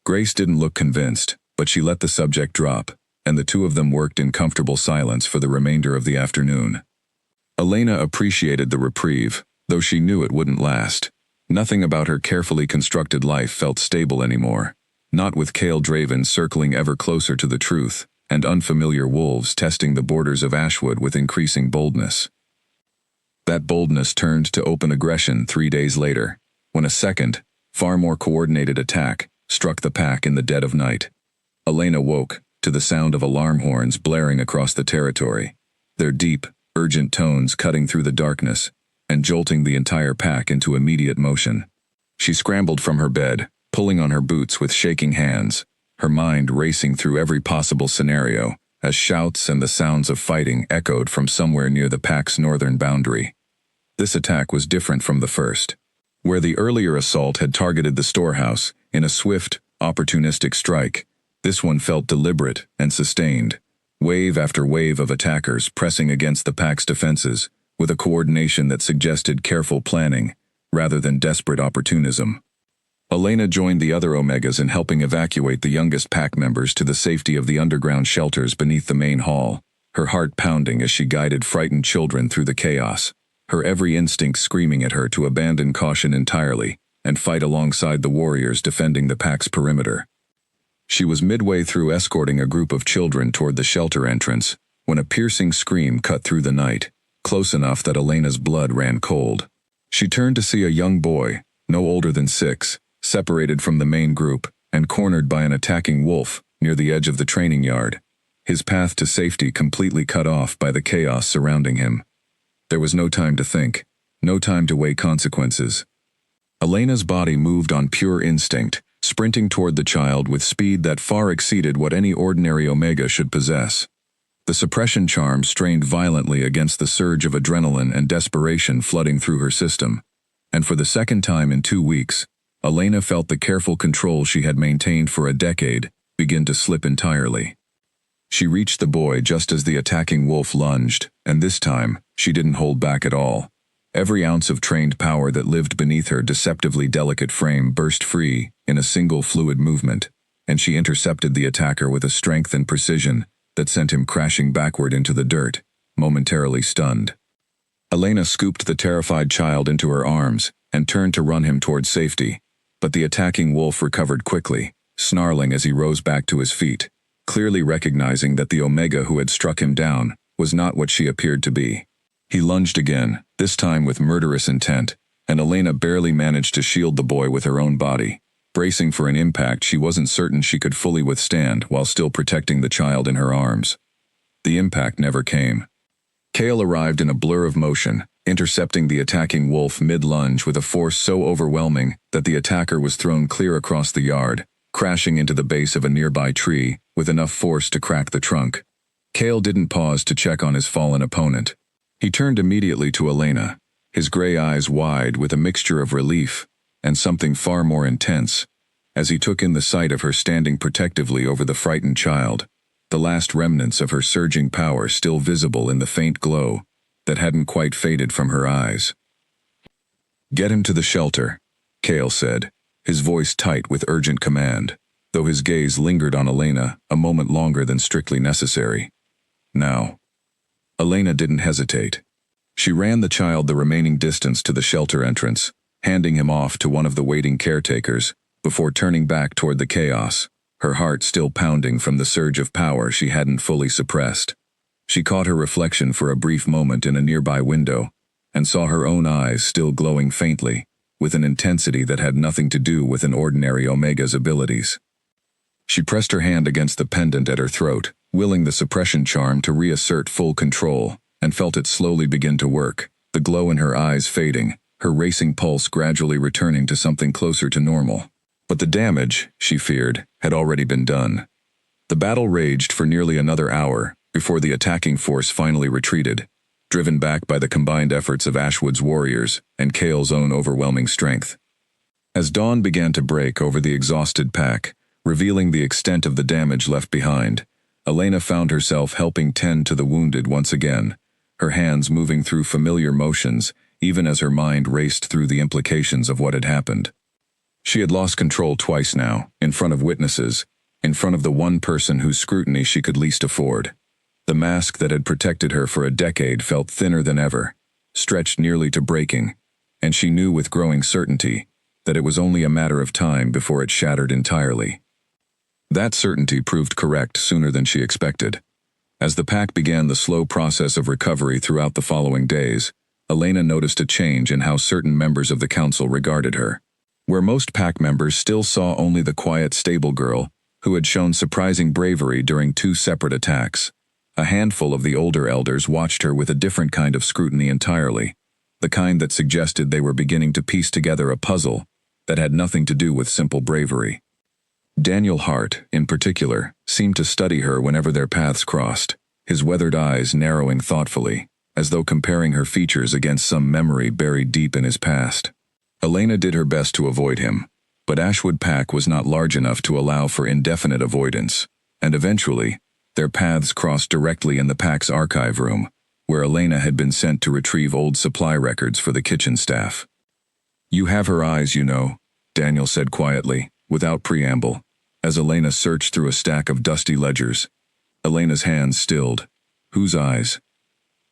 Grace didn't look convinced, but she let the subject drop, and the two of them worked in comfortable silence for the remainder of the afternoon. Elena appreciated the reprieve, though she knew it wouldn't last. Nothing about her carefully constructed life felt stable anymore, not with Cale Draven circling ever closer to the truth, and unfamiliar wolves testing the borders of Ashwood with increasing boldness. That boldness turned to open aggression 3 days later, when a second, far more coordinated attack struck the pack in the dead of night. Elena woke to the sound of alarm horns blaring across the territory, their deep, urgent tones cutting through the darkness and jolting the entire pack into immediate motion. She scrambled from her bed, pulling on her boots with shaking hands, her mind racing through every possible scenario as shouts and the sounds of fighting echoed from somewhere near the pack's northern boundary. This attack was different from the first. Where the earlier assault had targeted the storehouse in a swift, opportunistic strike, this one felt deliberate and sustained, wave after wave of attackers pressing against the pack's defenses with a coordination that suggested careful planning rather than desperate opportunism. Elena joined the other Omegas in helping evacuate the youngest pack members to the safety of the underground shelters beneath the main hall, her heart pounding as she guided frightened children through the chaos, her every instinct screaming at her to abandon caution entirely and fight alongside the warriors defending the pack's perimeter. She was midway through escorting a group of children toward the shelter entrance when a piercing scream cut through the night, close enough that Elena's blood ran cold. She turned to see a young boy, no older than 6, separated from the main group and cornered by an attacking wolf near the edge of the training yard, his path to safety completely cut off by the chaos surrounding him. There was no time to think, no time to weigh consequences. Elena's body moved on pure instinct, sprinting toward the child with speed that far exceeded what any ordinary Omega should possess. The suppression charm strained violently against the surge of adrenaline and desperation flooding through her system, and for the second time in 2 weeks, Elena felt the careful control she had maintained for a decade begin to slip entirely. She reached the boy just as the attacking wolf lunged, and this time, she didn't hold back at all. Every ounce of trained power that lived beneath her deceptively delicate frame burst free in a single fluid movement, and she intercepted the attacker with a strength and precision that sent him crashing backward into the dirt, momentarily stunned. Elena scooped the terrified child into her arms and turned to run him toward safety, but the attacking wolf recovered quickly, snarling as he rose back to his feet, clearly recognizing that the Omega who had struck him down was not what she appeared to be. He lunged again, this time with murderous intent, and Elena barely managed to shield the boy with her own body, bracing for an impact she wasn't certain she could fully withstand while still protecting the child in her arms. The impact never came. Cale arrived in a blur of motion, intercepting the attacking wolf mid-lunge with a force so overwhelming that the attacker was thrown clear across the yard, crashing into the base of a nearby tree with enough force to crack the trunk. Cale didn't pause to check on his fallen opponent. He turned immediately to Elena, his gray eyes wide with a mixture of relief and something far more intense, as he took in the sight of her standing protectively over the frightened child, the last remnants of her surging power still visible in the faint glow that hadn't quite faded from her eyes. "Get him to the shelter," Cale said, his voice tight with urgent command, though his gaze lingered on Elena a moment longer than strictly necessary. "Now." Elena didn't hesitate. She ran the child the remaining distance to the shelter entrance, handing him off to one of the waiting caretakers, before turning back toward the chaos, her heart still pounding from the surge of power she hadn't fully suppressed. She caught her reflection for a brief moment in a nearby window, and saw her own eyes still glowing faintly, with an intensity that had nothing to do with an ordinary Omega's abilities. She pressed her hand against the pendant at her throat, willing the suppression charm to reassert full control, and felt it slowly begin to work, the glow in her eyes fading, her racing pulse gradually returning to something closer to normal. But the damage, she feared, had already been done. The battle raged for nearly another hour before the attacking force finally retreated, driven back by the combined efforts of Ashwood's warriors and Cale's own overwhelming strength. As dawn began to break over the exhausted pack, revealing the extent of the damage left behind, Elena found herself helping tend to the wounded once again, her hands moving through familiar motions even as her mind raced through the implications of what had happened. She had lost control twice now, in front of witnesses, in front of the one person whose scrutiny she could least afford. The mask that had protected her for a decade felt thinner than ever, stretched nearly to breaking, and she knew with growing certainty that it was only a matter of time before it shattered entirely. That certainty proved correct sooner than she expected. As the pack began the slow process of recovery throughout the following days, Elena noticed a change in how certain members of the council regarded her. Where most pack members still saw only the quiet, stable girl who had shown surprising bravery during 2 separate attacks, a handful of the older elders watched her with a different kind of scrutiny entirely, the kind that suggested they were beginning to piece together a puzzle that had nothing to do with simple bravery. Daniel Hart, in particular, seemed to study her whenever their paths crossed, his weathered eyes narrowing thoughtfully, as though comparing her features against some memory buried deep in his past. Elena did her best to avoid him, but Ashwood Pack was not large enough to allow for indefinite avoidance, and eventually, their paths crossed directly in the pack's archive room, where Elena had been sent to retrieve old supply records for the kitchen staff. "You have her eyes, you know," Daniel said quietly, without preamble, as Elena searched through a stack of dusty ledgers. Elena's hands stilled. "Whose eyes?"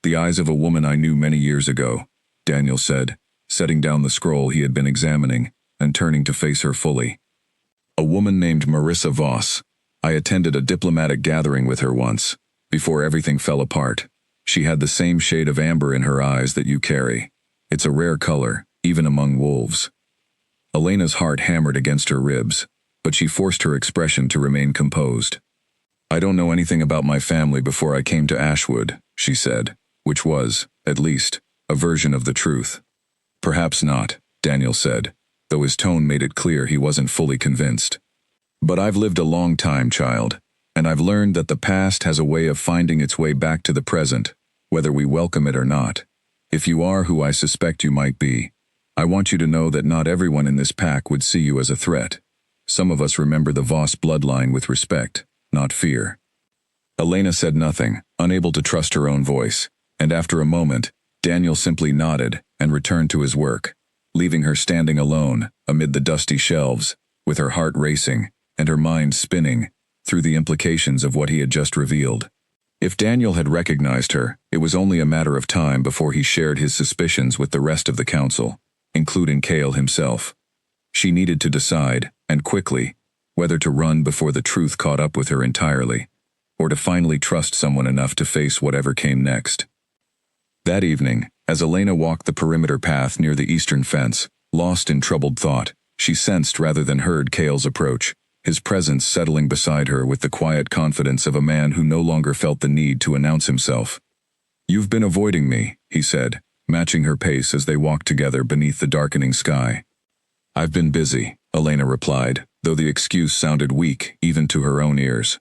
"The eyes of a woman I knew many years ago," Daniel said, setting down the scroll he had been examining and turning to face her fully. "A woman named Marissa Voss. I attended a diplomatic gathering with her once, before everything fell apart. She had the same shade of amber in her eyes that you carry. It's a rare color, even among wolves." Elena's heart hammered against her ribs, but she forced her expression to remain composed. "I don't know anything about my family before I came to Ashwood," she said, which was, at least, a version of the truth. "Perhaps not," Daniel said, though his tone made it clear he wasn't fully convinced. "But I've lived a long time, child, and I've learned that the past has a way of finding its way back to the present, whether we welcome it or not. If you are who I suspect you might be, I want you to know that not everyone in this pack would see you as a threat. Some of us remember the Voss bloodline with respect, not fear." Elena said nothing, unable to trust her own voice, and after a moment, Daniel simply nodded and returned to his work, leaving her standing alone amid the dusty shelves, with her heart racing and her mind spinning through the implications of what he had just revealed. If Daniel had recognized her, it was only a matter of time before he shared his suspicions with the rest of the council, including Cale himself. She needed to decide, and quickly, whether to run before the truth caught up with her entirely, or to finally trust someone enough to face whatever came next. That evening, as Elena walked the perimeter path near the eastern fence, lost in troubled thought, she sensed rather than heard Cale's approach, his presence settling beside her with the quiet confidence of a man who no longer felt the need to announce himself. "You've been avoiding me," he said, matching her pace as they walked together beneath the darkening sky. "I've been busy," Elena replied, though the excuse sounded weak even to her own ears.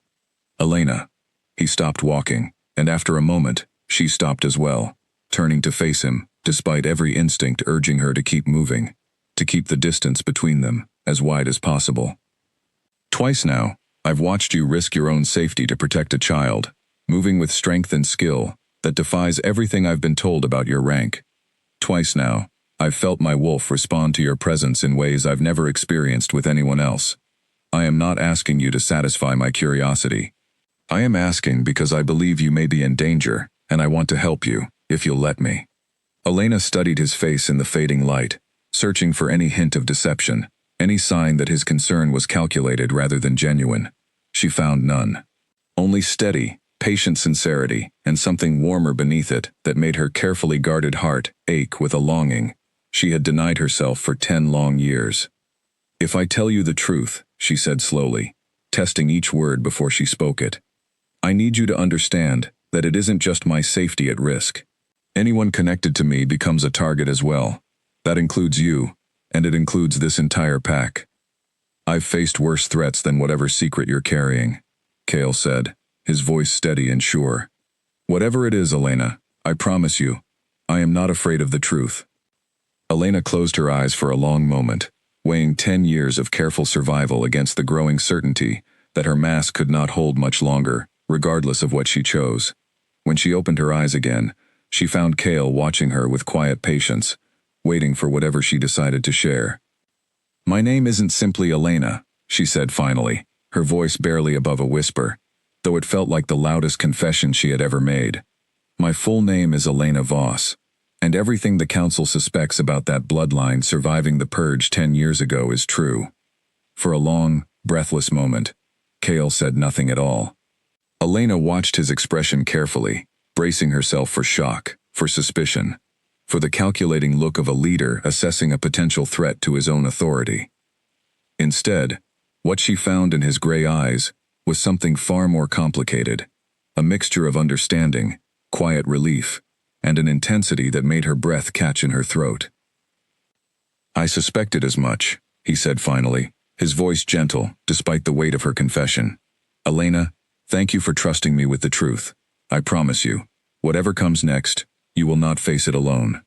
"Elena." He stopped walking, and after a moment, she stopped as well, turning to face him, despite every instinct urging her to keep moving, to keep the distance between them as wide as possible. "Twice now, I've watched you risk your own safety to protect a child, moving with strength and skill that defies everything I've been told about your rank. Twice now, I've felt my wolf respond to your presence in ways I've never experienced with anyone else. I am not asking you to satisfy my curiosity. I am asking because I believe you may be in danger, and I want to help you, if you'll let me." Elena studied his face in the fading light, searching for any hint of deception, any sign that his concern was calculated rather than genuine. She found none. Only steady, patient sincerity, and something warmer beneath it that made her carefully guarded heart ache with a longing she had denied herself for 10 long years. "If I tell you the truth," she said slowly, testing each word before she spoke it, "I need you to understand that it isn't just my safety at risk. Anyone connected to me becomes a target as well. That includes you, and it includes this entire pack. I've faced worse threats than whatever secret you're carrying," Cale said, his voice steady and sure. "Whatever it is, Elena, I promise you, I am not afraid of the truth." Elena closed her eyes for a long moment, weighing 10 years of careful survival against the growing certainty that her mask could not hold much longer, regardless of what she chose. When she opened her eyes again, she found Cale watching her with quiet patience, waiting for whatever she decided to share. "My name isn't simply Elena," she said finally, her voice barely above a whisper, though it felt like the loudest confession she had ever made. My full name is Elena Voss, and everything the council suspects about that bloodline surviving the purge 10 years ago is true. For a long, breathless moment, Cale said nothing at all. Elena watched his expression carefully, bracing herself for shock, for suspicion, for the calculating look of a leader assessing a potential threat to his own authority. Instead, what she found in his gray eyes was something far more complicated, a mixture of understanding, quiet relief, and an intensity that made her breath catch in her throat. "I suspected as much," he said finally, his voice gentle, despite the weight of her confession. "Elena, thank you for trusting me with the truth. I promise you, whatever comes next, you will not face it alone."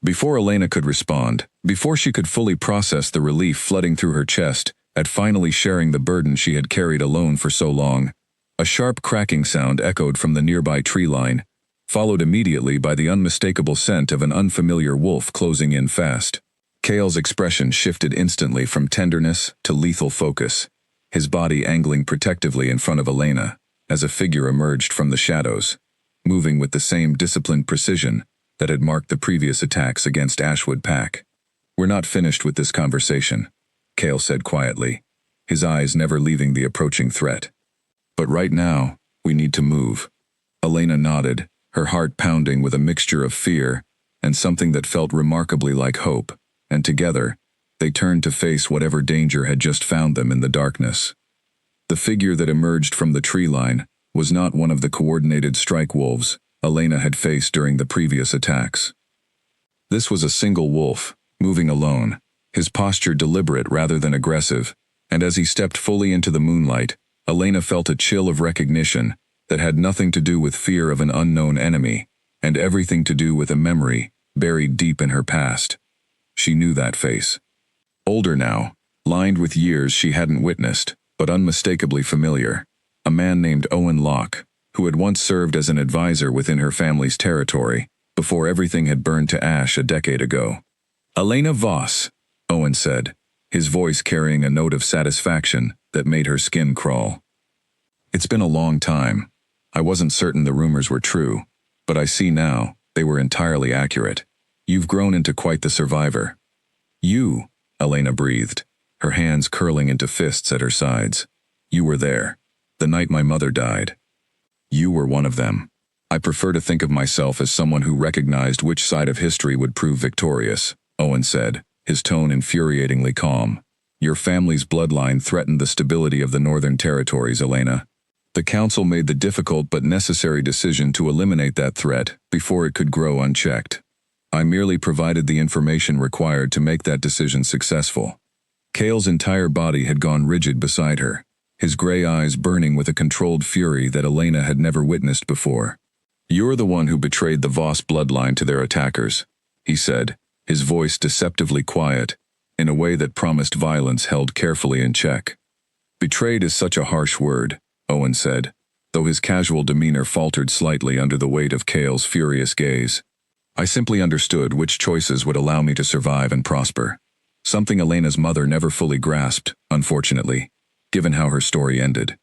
Before Elena could respond, before she could fully process the relief flooding through her chest at finally sharing the burden she had carried alone for so long, a sharp cracking sound echoed from the nearby tree line, followed immediately by the unmistakable scent of an unfamiliar wolf closing in fast. Cale's expression shifted instantly from tenderness to lethal focus, his body angling protectively in front of Elena, as a figure emerged from the shadows, moving with the same disciplined precision that had marked the previous attacks against Ashwood Pack. "We're not finished with this conversation," Cale said quietly, his eyes never leaving the approaching threat. "But right now, we need to move." Elena nodded, her heart pounding with a mixture of fear and something that felt remarkably like hope, and together, they turned to face whatever danger had just found them in the darkness. The figure that emerged from the tree line was not one of the coordinated strike wolves Elena had faced during the previous attacks. This was a single wolf, moving alone, his posture deliberate rather than aggressive, and as he stepped fully into the moonlight, Elena felt a chill of recognition that had nothing to do with fear of an unknown enemy, and everything to do with a memory buried deep in her past. She knew that face. Older now, lined with years she hadn't witnessed, but unmistakably familiar. A man named Owen Locke, who had once served as an advisor within her family's territory, before everything had burned to ash a decade ago. "Elena Voss," Owen said, his voice carrying a note of satisfaction that made her skin crawl. "It's been a long time. I wasn't certain the rumors were true, but I see now they were entirely accurate. You've grown into quite the survivor." "You," Elena breathed, her hands curling into fists at her sides. "You were there, the night my mother died. You were one of them. I prefer to think of myself as someone who recognized which side of history would prove victorious," Owen said, his tone infuriatingly calm. "Your family's bloodline threatened the stability of the Northern Territories, Elena. The Council made the difficult but necessary decision to eliminate that threat before it could grow unchecked. I merely provided the information required to make that decision successful." Cale's entire body had gone rigid beside her, his gray eyes burning with a controlled fury that Elena had never witnessed before. "You're the one who betrayed the Voss bloodline to their attackers," he said, his voice deceptively quiet, in a way that promised violence held carefully in check. "Betrayed is such a harsh word," Owen said, though his casual demeanor faltered slightly under the weight of Cale's furious gaze. "I simply understood which choices would allow me to survive and prosper. Something Elena's mother never fully grasped, unfortunately, given how her story ended."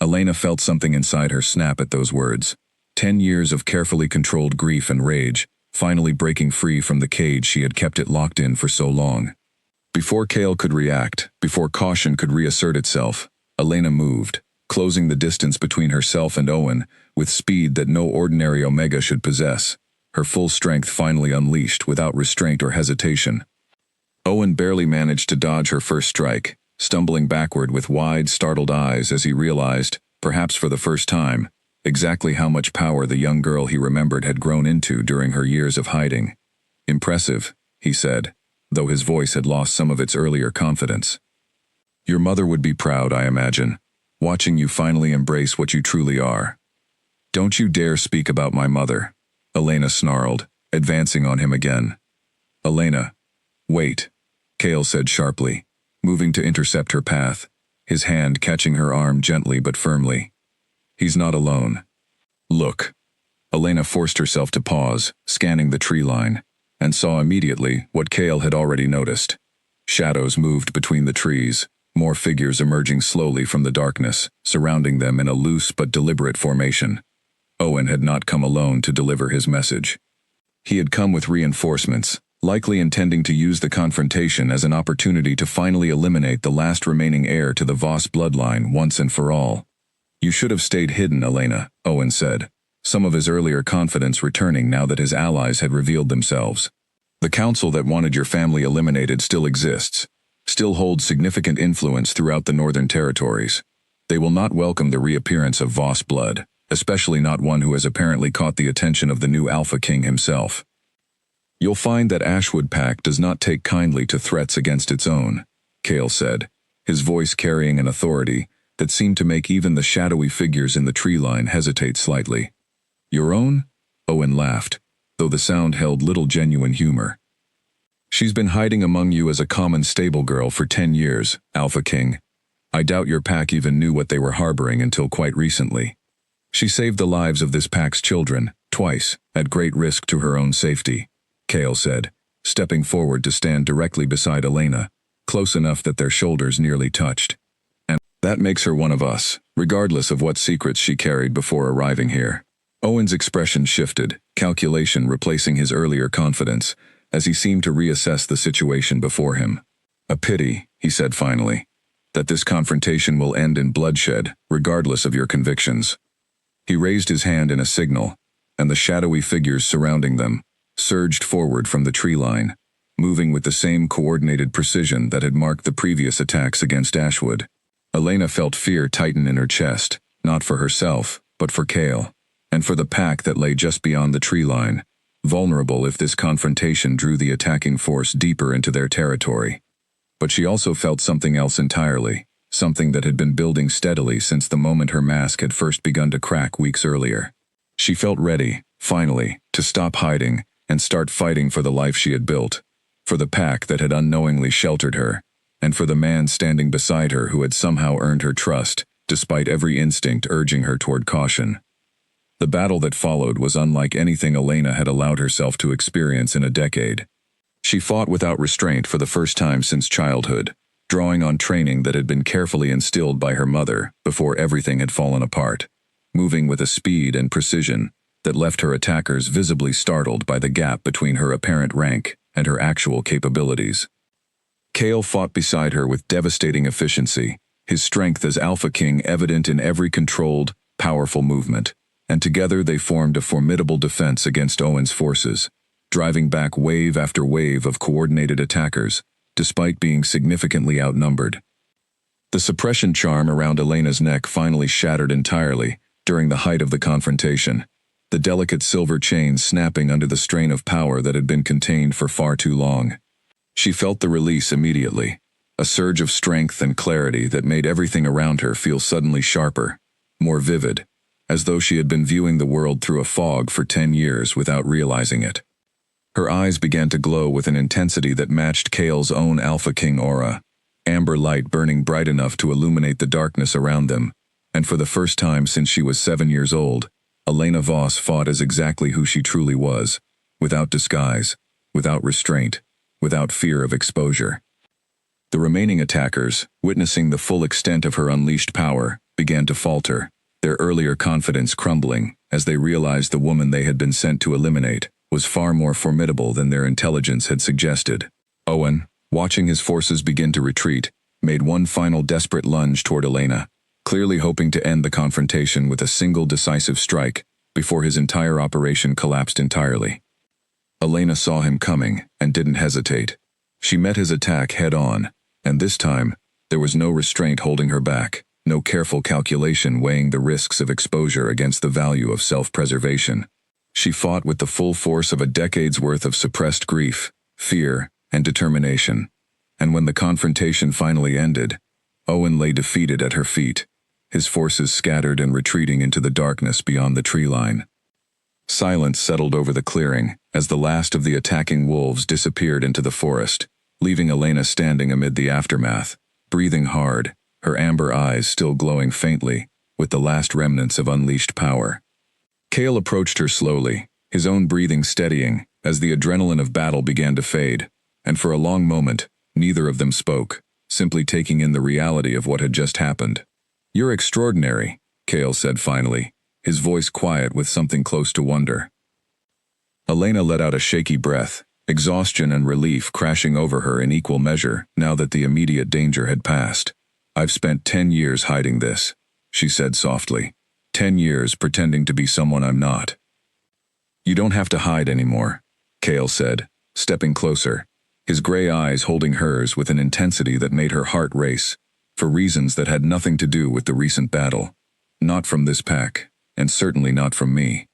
Elena felt something inside her snap at those words. 10 years of carefully controlled grief and rage, finally breaking free from the cage she had kept it locked in for so long. Before Cale could react, before caution could reassert itself, Elena moved, closing the distance between herself and Owen with speed that no ordinary Omega should possess, her full strength finally unleashed without restraint or hesitation. Owen barely managed to dodge her first strike, stumbling backward with wide, startled eyes as he realized, perhaps for the first time, exactly how much power the young girl he remembered had grown into during her years of hiding. "Impressive," he said, though his voice had lost some of its earlier confidence. "Your mother would be proud, I imagine, watching you finally embrace what you truly are." "Don't you dare speak about my mother," Elena snarled, advancing on him again. "Elena, wait," Cale said sharply, moving to intercept her path, his hand catching her arm gently but firmly. "He's not alone. Look." Elena forced herself to pause, scanning the tree line, and saw immediately what Cale had already noticed. Shadows moved between the trees, more figures emerging slowly from the darkness, surrounding them in a loose but deliberate formation. Owen had not come alone to deliver his message. He had come with reinforcements, likely intending to use the confrontation as an opportunity to finally eliminate the last remaining heir to the Voss bloodline once and for all. "You should have stayed hidden, Elena," Owen said, some of his earlier confidence returning now that his allies had revealed themselves. "The council that wanted your family eliminated still exists, still holds significant influence throughout the northern territories. They will not welcome the reappearance of Voss blood, especially not one who has apparently caught the attention of the new Alpha King himself. You'll find that Ashwood Pact does not take kindly to threats against its own," Cale said, his voice carrying an authority that seemed to make even the shadowy figures in the tree line hesitate slightly. "Your own?" Owen laughed, though the sound held little genuine humor. "She's been hiding among you as a common stable girl for 10 years, Alpha King. I doubt your pack even knew what they were harboring until quite recently. She saved the lives of this pack's children, twice, at great risk to her own safety," Cale said, stepping forward to stand directly beside Elena, close enough that their shoulders nearly touched. "And that makes her one of us, regardless of what secrets she carried before arriving here." Owen's expression shifted, calculation replacing his earlier confidence, as he seemed to reassess the situation before him. "A pity," he said finally, "that this confrontation will end in bloodshed, regardless of your convictions." He raised his hand in a signal, and the shadowy figures surrounding them surged forward from the tree line, moving with the same coordinated precision that had marked the previous attacks against Ashwood. Elena felt fear tighten in her chest, not for herself, but for Cale, and for the pack that lay just beyond the tree line, vulnerable if this confrontation drew the attacking force deeper into their territory. But she also felt something else entirely, something that had been building steadily since the moment her mask had first begun to crack weeks earlier. She felt ready, finally, to stop hiding and start fighting for the life she had built, for the pack that had unknowingly sheltered her, and for the man standing beside her who had somehow earned her trust, despite every instinct urging her toward caution. The battle that followed was unlike anything Elena had allowed herself to experience in a decade. She fought without restraint for the first time since childhood, drawing on training that had been carefully instilled by her mother before everything had fallen apart, moving with a speed and precision that left her attackers visibly startled by the gap between her apparent rank and her actual capabilities. Cale fought beside her with devastating efficiency, his strength as Alpha King evident in every controlled, powerful movement, and together they formed a formidable defense against Owen's forces, driving back wave after wave of coordinated attackers, despite being significantly outnumbered. The suppression charm around Elena's neck finally shattered entirely during the height of the confrontation, the delicate silver chain snapping under the strain of power that had been contained for far too long. She felt the release immediately, a surge of strength and clarity that made everything around her feel suddenly sharper, more vivid, as though she had been viewing the world through a fog for 10 years without realizing it. Her eyes began to glow with an intensity that matched Cale's own Alpha King aura, amber light burning bright enough to illuminate the darkness around them, and for the first time since she was 7 years old, Elena Voss fought as exactly who she truly was, without disguise, without restraint, without fear of exposure. The remaining attackers, witnessing the full extent of her unleashed power, began to falter, their earlier confidence crumbling as they realized the woman they had been sent to eliminate was far more formidable than their intelligence had suggested. Owen, watching his forces begin to retreat, made one final desperate lunge toward Elena, clearly hoping to end the confrontation with a single decisive strike before his entire operation collapsed entirely. Elena saw him coming and didn't hesitate. She met his attack head-on, and this time, there was no restraint holding her back, no careful calculation weighing the risks of exposure against the value of self-preservation. She fought with the full force of a decade's worth of suppressed grief, fear, and determination. And when the confrontation finally ended, Owen lay defeated at her feet, his forces scattered and retreating into the darkness beyond the tree line. Silence settled over the clearing as the last of the attacking wolves disappeared into the forest, leaving Elena standing amid the aftermath, breathing hard, her amber eyes still glowing faintly with the last remnants of unleashed power. Cale approached her slowly, his own breathing steadying as the adrenaline of battle began to fade, and for a long moment, neither of them spoke, simply taking in the reality of what had just happened. "You're extraordinary," Cale said finally, his voice quiet with something close to wonder. Elena let out a shaky breath, exhaustion and relief crashing over her in equal measure now that the immediate danger had passed. "I've spent 10 years hiding this," she said softly. 10 years pretending to be someone I'm not." "You don't have to hide anymore," Cale said, stepping closer, his gray eyes holding hers with an intensity that made her heart race, for reasons that had nothing to do with the recent battle. "Not from this pack, and certainly not from me."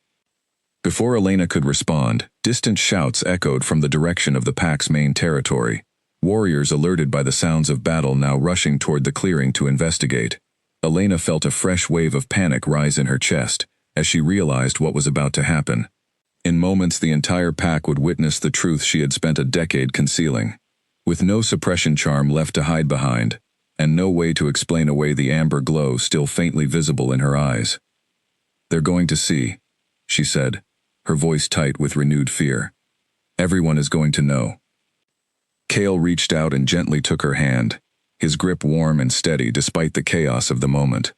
Before Elena could respond, distant shouts echoed from the direction of the pack's main territory, warriors alerted by the sounds of battle now rushing toward the clearing to investigate. Elena felt a fresh wave of panic rise in her chest as she realized what was about to happen. In moments, the entire pack would witness the truth she had spent a decade concealing. With no suppression charm left to hide behind, and no way to explain away the amber glow still faintly visible in her eyes. "They're going to see," she said, her voice tight with renewed fear. "Everyone is going to know." Cale reached out and gently took her hand, his grip warm and steady despite the chaos of the moment.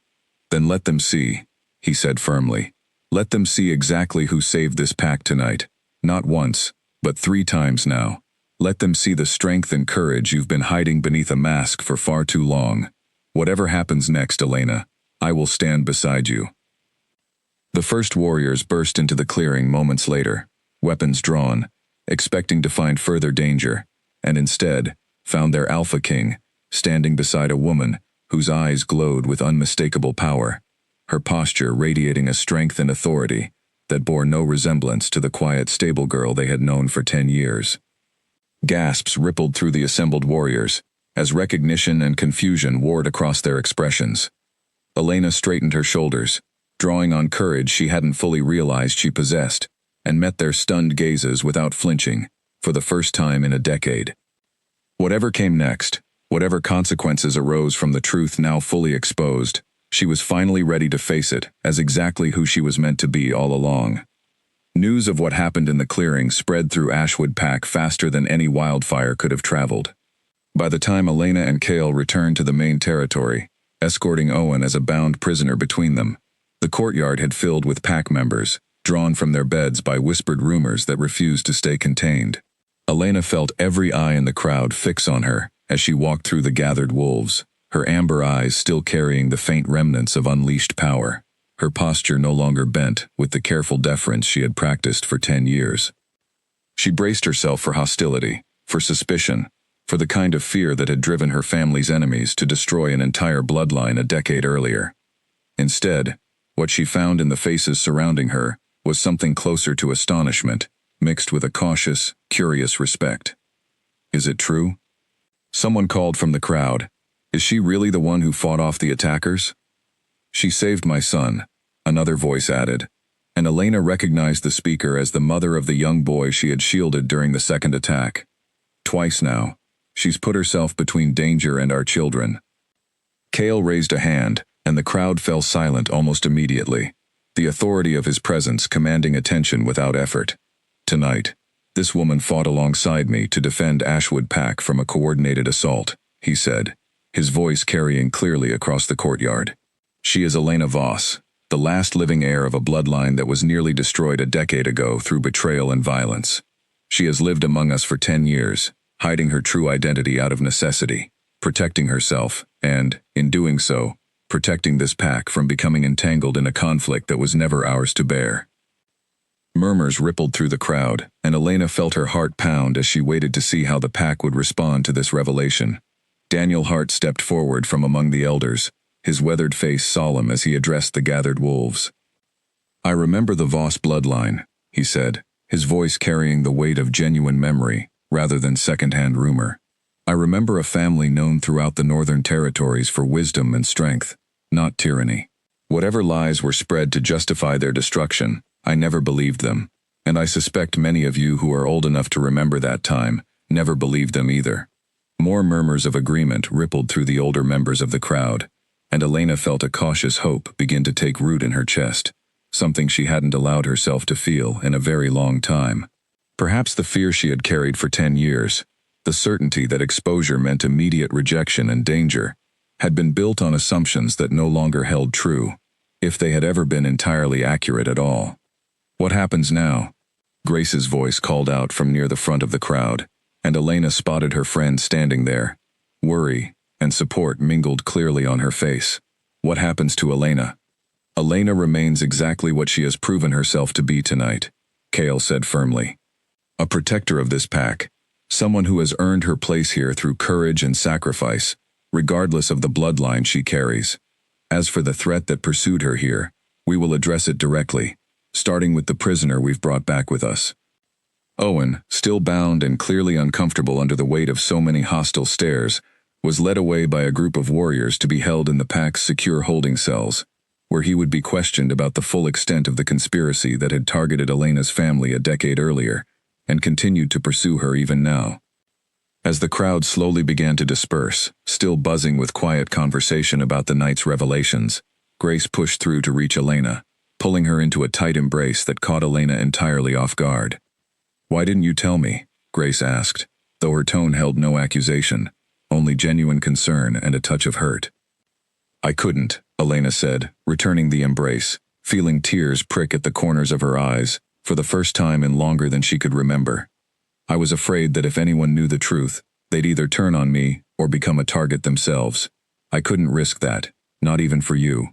"Then let them see," he said firmly. "Let them see exactly who saved this pack tonight. Not once, but 3 times now. Let them see the strength and courage you've been hiding beneath a mask for far too long. Whatever happens next, Elena, I will stand beside you." The first warriors burst into the clearing moments later, weapons drawn, expecting to find further danger, and instead found their Alpha King standing beside a woman whose eyes glowed with unmistakable power, her posture radiating a strength and authority that bore no resemblance to the quiet stable girl they had known for 10 years. Gasps rippled through the assembled warriors as recognition and confusion warred across their expressions. Elena straightened her shoulders, drawing on courage she hadn't fully realized she possessed, and met their stunned gazes without flinching, for the first time in a decade. Whatever came next, whatever consequences arose from the truth now fully exposed, she was finally ready to face it as exactly who she was meant to be all along. News of what happened in the clearing spread through Ashwood Pack faster than any wildfire could have traveled. By the time Elena and Cale returned to the main territory, escorting Owen as a bound prisoner between them, the courtyard had filled with pack members, drawn from their beds by whispered rumors that refused to stay contained. Elena felt every eye in the crowd fix on her as she walked through the gathered wolves, her amber eyes still carrying the faint remnants of unleashed power, her posture no longer bent with the careful deference she had practiced for 10 years. She braced herself for hostility, for suspicion, for the kind of fear that had driven her family's enemies to destroy an entire bloodline a decade earlier. Instead, what she found in the faces surrounding her was something closer to astonishment, mixed with a cautious, curious respect. "Is it true?" Someone called from the crowd. "Is she really the one who fought off the attackers?" "She saved my son," another voice added, and Elena recognized the speaker as the mother of the young boy she had shielded during the second attack. "Twice now, she's put herself between danger and our children." Cale raised a hand, and the crowd fell silent almost immediately, the authority of his presence commanding attention without effort. "Tonight, this woman fought alongside me to defend Ashwood Pack from a coordinated assault," he said, his voice carrying clearly across the courtyard. "She is Elena Voss, the last living heir of a bloodline that was nearly destroyed a decade ago through betrayal and violence. She has lived among us for 10 years, hiding her true identity out of necessity, protecting herself, and, in doing so, protecting this pack from becoming entangled in a conflict that was never ours to bear." Murmurs rippled through the crowd, and Elena felt her heart pound as she waited to see how the pack would respond to this revelation. Daniel Hart stepped forward from among the elders, his weathered face solemn as he addressed the gathered wolves. "I remember the Voss bloodline," he said, his voice carrying the weight of genuine memory rather than second-hand rumor. "I remember a family known throughout the Northern Territories for wisdom and strength, not tyranny. Whatever lies were spread to justify their destruction, I never believed them, and I suspect many of you who are old enough to remember that time never believed them either." More murmurs of agreement rippled through the older members of the crowd, and Elena felt a cautious hope begin to take root in her chest, something she hadn't allowed herself to feel in a very long time. Perhaps the fear she had carried for 10 years, The certainty that exposure meant immediate rejection and danger had been built on assumptions that no longer held true, if they had ever been entirely accurate at all. "What happens now?" Grace's voice called out from near the front of the crowd, and Elena spotted her friend standing there. Worry and support mingled clearly on her face. "What happens to Elena?" "Elena remains exactly what she has proven herself to be tonight," Cale said firmly. "A protector of this pack, someone who has earned her place here through courage and sacrifice, regardless of the bloodline she carries. As for the threat that pursued her here, we will address it directly, starting with the prisoner we've brought back with us." Owen, still bound and clearly uncomfortable under the weight of so many hostile stares, was led away by a group of warriors to be held in the pack's secure holding cells, where he would be questioned about the full extent of the conspiracy that had targeted Elena's family a decade earlier, and continued to pursue her even now. As the crowd slowly began to disperse, still buzzing with quiet conversation about the night's revelations, Grace pushed through to reach Elena, pulling her into a tight embrace that caught Elena entirely off guard. "Why didn't you tell me?" Grace asked, though her tone held no accusation, only genuine concern and a touch of hurt. "I couldn't," Elena said, returning the embrace, feeling tears prick at the corners of her eyes, for the first time in longer than she could remember. "I was afraid that if anyone knew the truth, they'd either turn on me or become a target themselves. I couldn't risk that, not even for you."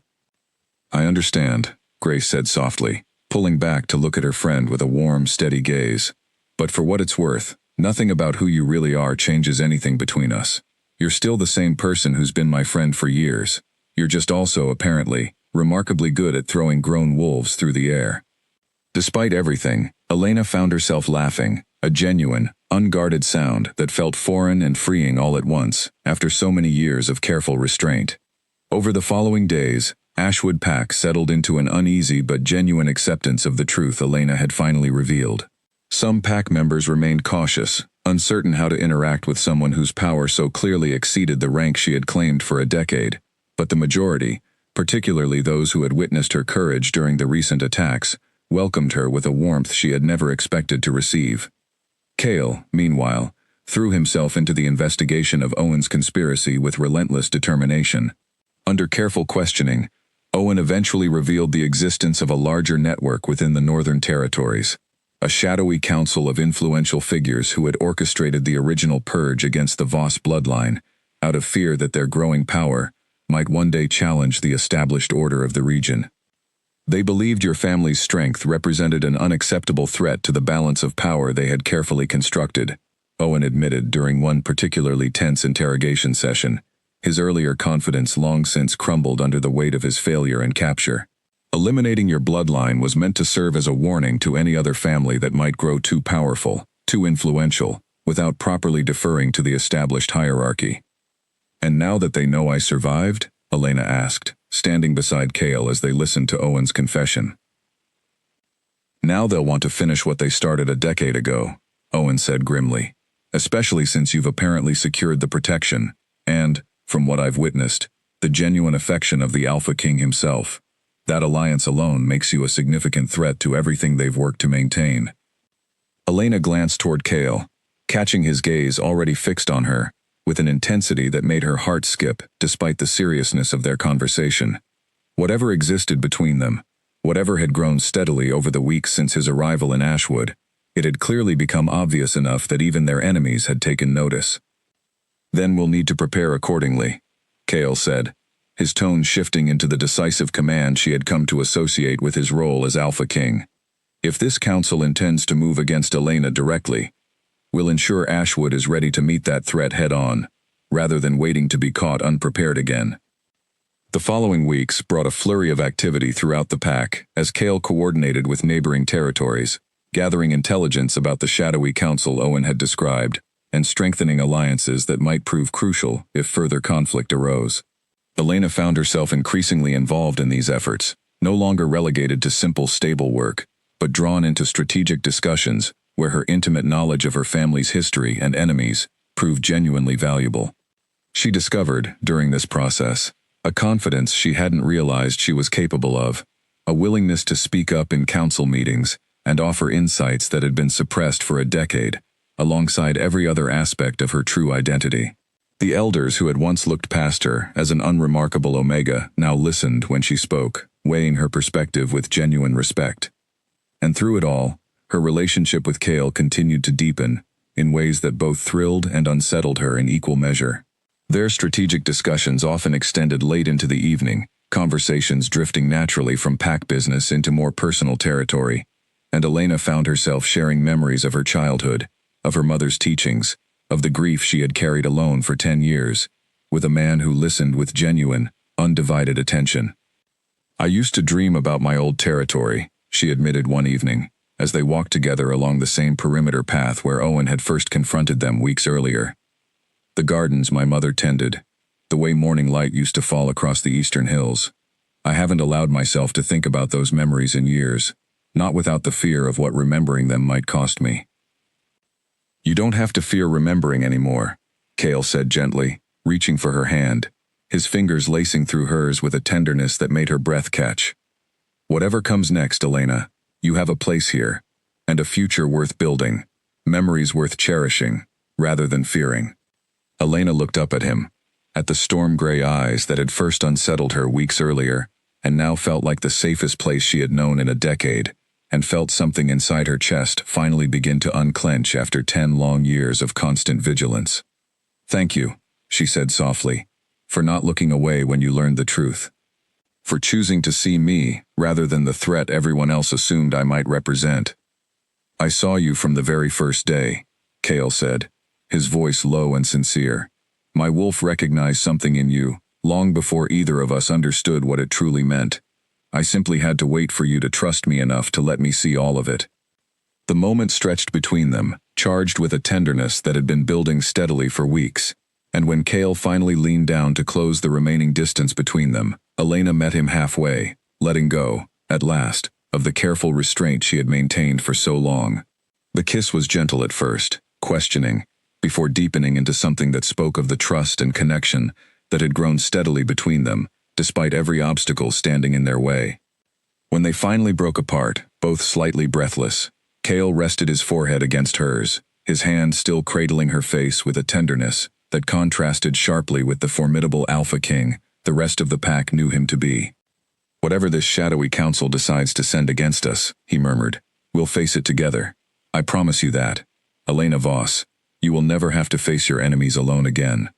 "I understand," Grace said softly, pulling back to look at her friend with a warm, steady gaze. "But for what it's worth, nothing about who you really are changes anything between us. You're still the same person who's been my friend for years. You're just also, apparently, remarkably good at throwing grown wolves through the air." Despite everything, Elena found herself laughing, a genuine, unguarded sound that felt foreign and freeing all at once, after so many years of careful restraint. Over the following days, Ashwood Pack settled into an uneasy but genuine acceptance of the truth Elena had finally revealed. Some pack members remained cautious, uncertain how to interact with someone whose power so clearly exceeded the rank she had claimed for a decade, but the majority, particularly those who had witnessed her courage during the recent attacks, welcomed her with a warmth she had never expected to receive. Cale, meanwhile, threw himself into the investigation of Owen's conspiracy with relentless determination. Under careful questioning, Owen eventually revealed the existence of a larger network within the Northern Territories, a shadowy council of influential figures who had orchestrated the original purge against the Voss bloodline, out of fear that their growing power might one day challenge the established order of the region. "They believed your family's strength represented an unacceptable threat to the balance of power they had carefully constructed," Owen admitted during one particularly tense interrogation session, his earlier confidence long since crumbled under the weight of his failure and capture. "Eliminating your bloodline was meant to serve as a warning to any other family that might grow too powerful, too influential, without properly deferring to the established hierarchy." "And now that they know I survived?" Elena asked, standing beside Cale as they listened to Owen's confession. "Now they'll want to finish what they started a decade ago," Owen said grimly, "especially since you've apparently secured the protection, and, from what I've witnessed, the genuine affection of the Alpha King himself. That alliance alone makes you a significant threat to everything they've worked to maintain." Elena glanced toward Cale, catching his gaze already fixed on her, with an intensity that made her heart skip despite the seriousness of their conversation. Whatever existed between them, whatever had grown steadily over the weeks since his arrival in Ashwood, it had clearly become obvious enough that even their enemies had taken notice. "Then we'll need to prepare accordingly," Cale said, his tone shifting into the decisive command she had come to associate with his role as Alpha King. "If this council intends to move against Elena directly, we'll ensure Ashwood is ready to meet that threat head-on, rather than waiting to be caught unprepared again." The following weeks brought a flurry of activity throughout the pack as Cale coordinated with neighboring territories, gathering intelligence about the shadowy council Owen had described, and strengthening alliances that might prove crucial if further conflict arose. Elena found herself increasingly involved in these efforts, no longer relegated to simple stable work, but drawn into strategic discussions where her intimate knowledge of her family's history and enemies proved genuinely valuable. She discovered, during this process, a confidence she hadn't realized she was capable of, a willingness to speak up in council meetings and offer insights that had been suppressed for a decade, alongside every other aspect of her true identity. The elders who had once looked past her as an unremarkable Omega now listened when she spoke, weighing her perspective with genuine respect. And through it all, her relationship with Cale continued to deepen, in ways that both thrilled and unsettled her in equal measure. Their strategic discussions often extended late into the evening, conversations drifting naturally from pack business into more personal territory, and Elena found herself sharing memories of her childhood, of her mother's teachings, of the grief she had carried alone for 10 years, with a man who listened with genuine, undivided attention. "I used to dream about my old territory," she admitted one evening, as they walked together along the same perimeter path where Owen had first confronted them weeks earlier. "The gardens my mother tended, the way morning light used to fall across the eastern hills. I haven't allowed myself to think about those memories in years, not without the fear of what remembering them might cost me." "You don't have to fear remembering anymore," Cale said gently, reaching for her hand, his fingers lacing through hers with a tenderness that made her breath catch. "Whatever comes next, Elena, you have a place here, and a future worth building, memories worth cherishing, rather than fearing." Elena looked up at him, at the storm-gray eyes that had first unsettled her weeks earlier, and now felt like the safest place she had known in a decade, and felt something inside her chest finally begin to unclench after 10 long years of constant vigilance. "Thank you," she said softly, "for not looking away when you learned the truth. For choosing to see me rather than the threat everyone else assumed I might represent. I saw you from the very first day," Cale said, his voice low and sincere. "My wolf recognized something in you, long before either of us understood what it truly meant. I simply had to wait for you to trust me enough to let me see all of it." The moment stretched between them, charged with a tenderness that had been building steadily for weeks, and when Cale finally leaned down to close the remaining distance between them, Elena met him halfway, letting go, at last, of the careful restraint she had maintained for so long. The kiss was gentle at first, questioning, before deepening into something that spoke of the trust and connection that had grown steadily between them, despite every obstacle standing in their way. When they finally broke apart, both slightly breathless, Cale rested his forehead against hers, his hand still cradling her face with a tenderness that contrasted sharply with the formidable Alpha King the rest of the pack knew him to be. "Whatever this shadowy council decides to send against us," he murmured, "we'll face it together. I promise you that. Elena Voss, you will never have to face your enemies alone again."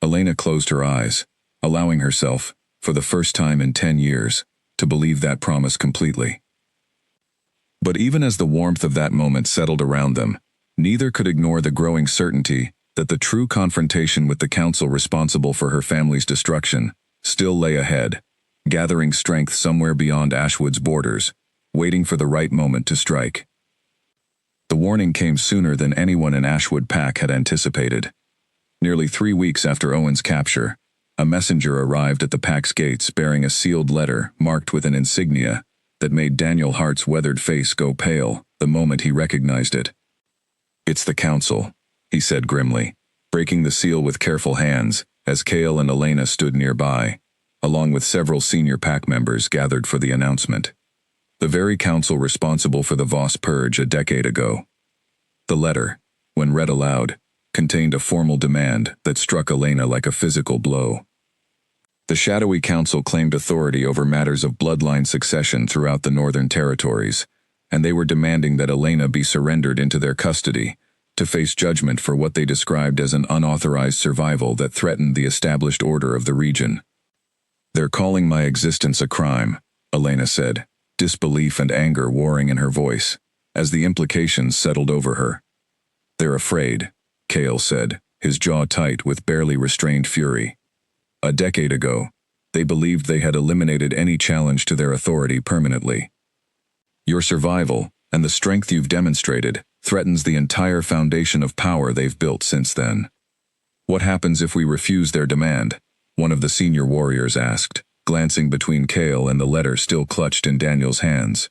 Elena closed her eyes, allowing herself, for the first time in 10 years, to believe that promise completely. But even as the warmth of that moment settled around them, neither could ignore the growing certainty that the true confrontation with the council responsible for her family's destruction still lay ahead, gathering strength somewhere beyond Ashwood's borders, waiting for the right moment to strike. The warning came sooner than anyone in Ashwood Pack had anticipated. Nearly 3 weeks after Owen's capture, a messenger arrived at the pack's gates bearing a sealed letter marked with an insignia that made Daniel Hart's weathered face go pale the moment he recognized it. "It's the council," he said grimly, breaking the seal with careful hands as Cale and Elena stood nearby, along with several senior pack members gathered for the announcement. The very council responsible for the Voss purge a decade ago. The letter, when read aloud, contained a formal demand that struck Elena like a physical blow. The shadowy council claimed authority over matters of bloodline succession throughout the Northern Territories, and they were demanding that Elena be surrendered into their custody, to face judgment for what they described as an unauthorized survival that threatened the established order of the region. "They're calling my existence a crime," Elena said, disbelief and anger warring in her voice, as the implications settled over her. "They're afraid," Cale said, his jaw tight with barely restrained fury. "A decade ago, they believed they had eliminated any challenge to their authority permanently. Your survival, and the strength you've demonstrated, threatens the entire foundation of power they've built since then. What happens if we refuse their demand?" one of the senior warriors asked, glancing between Cale and the letter still clutched in Daniel's hands.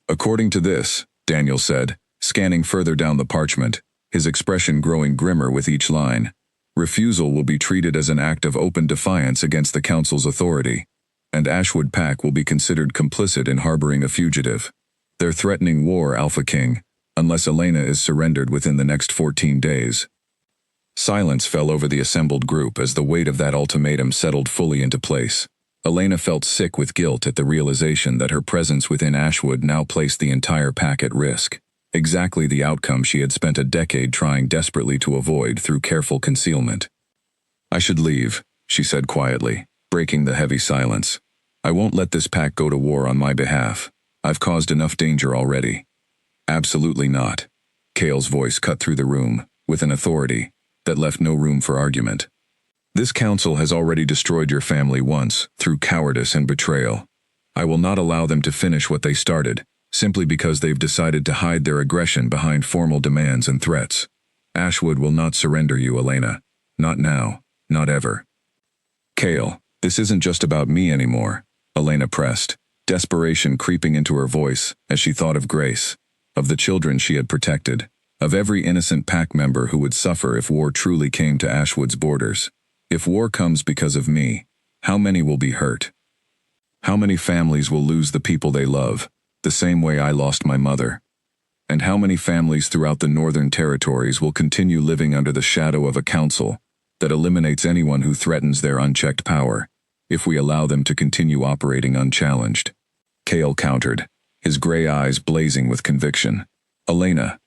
"According to this," Daniel said, scanning further down the parchment, his expression growing grimmer with each line, "refusal will be treated as an act of open defiance against the council's authority, and Ashwood Pack will be considered complicit in harboring a fugitive. They're threatening war, Alpha King, unless Elena is surrendered within the next 14 days. Silence fell over the assembled group as the weight of that ultimatum settled fully into place. Elena felt sick with guilt at the realization that her presence within Ashwood now placed the entire pack at risk. Exactly the outcome she had spent a decade trying desperately to avoid through careful concealment. "I should leave," she said quietly, breaking the heavy silence. "I won't let this pack go to war on my behalf. I've caused enough danger already." "Absolutely not." Cale's voice cut through the room, with an authority that left no room for argument. "This council has already destroyed your family once, through cowardice and betrayal. I will not allow them to finish what they started, simply because they've decided to hide their aggression behind formal demands and threats. Ashwood will not surrender you, Elena. Not now, not ever." "Cale, this isn't just about me anymore," Elena pressed, desperation creeping into her voice as she thought of Grace, of the children she had protected, of every innocent pack member who would suffer if war truly came to Ashwood's borders. "If war comes because of me, how many will be hurt? How many families will lose the people they love, the same way I lost my mother? And how many families throughout the Northern Territories will continue living under the shadow of a council that eliminates anyone who threatens their unchecked power, if we allow them to continue operating unchallenged?" Cale countered, his gray eyes blazing with conviction. "Elena,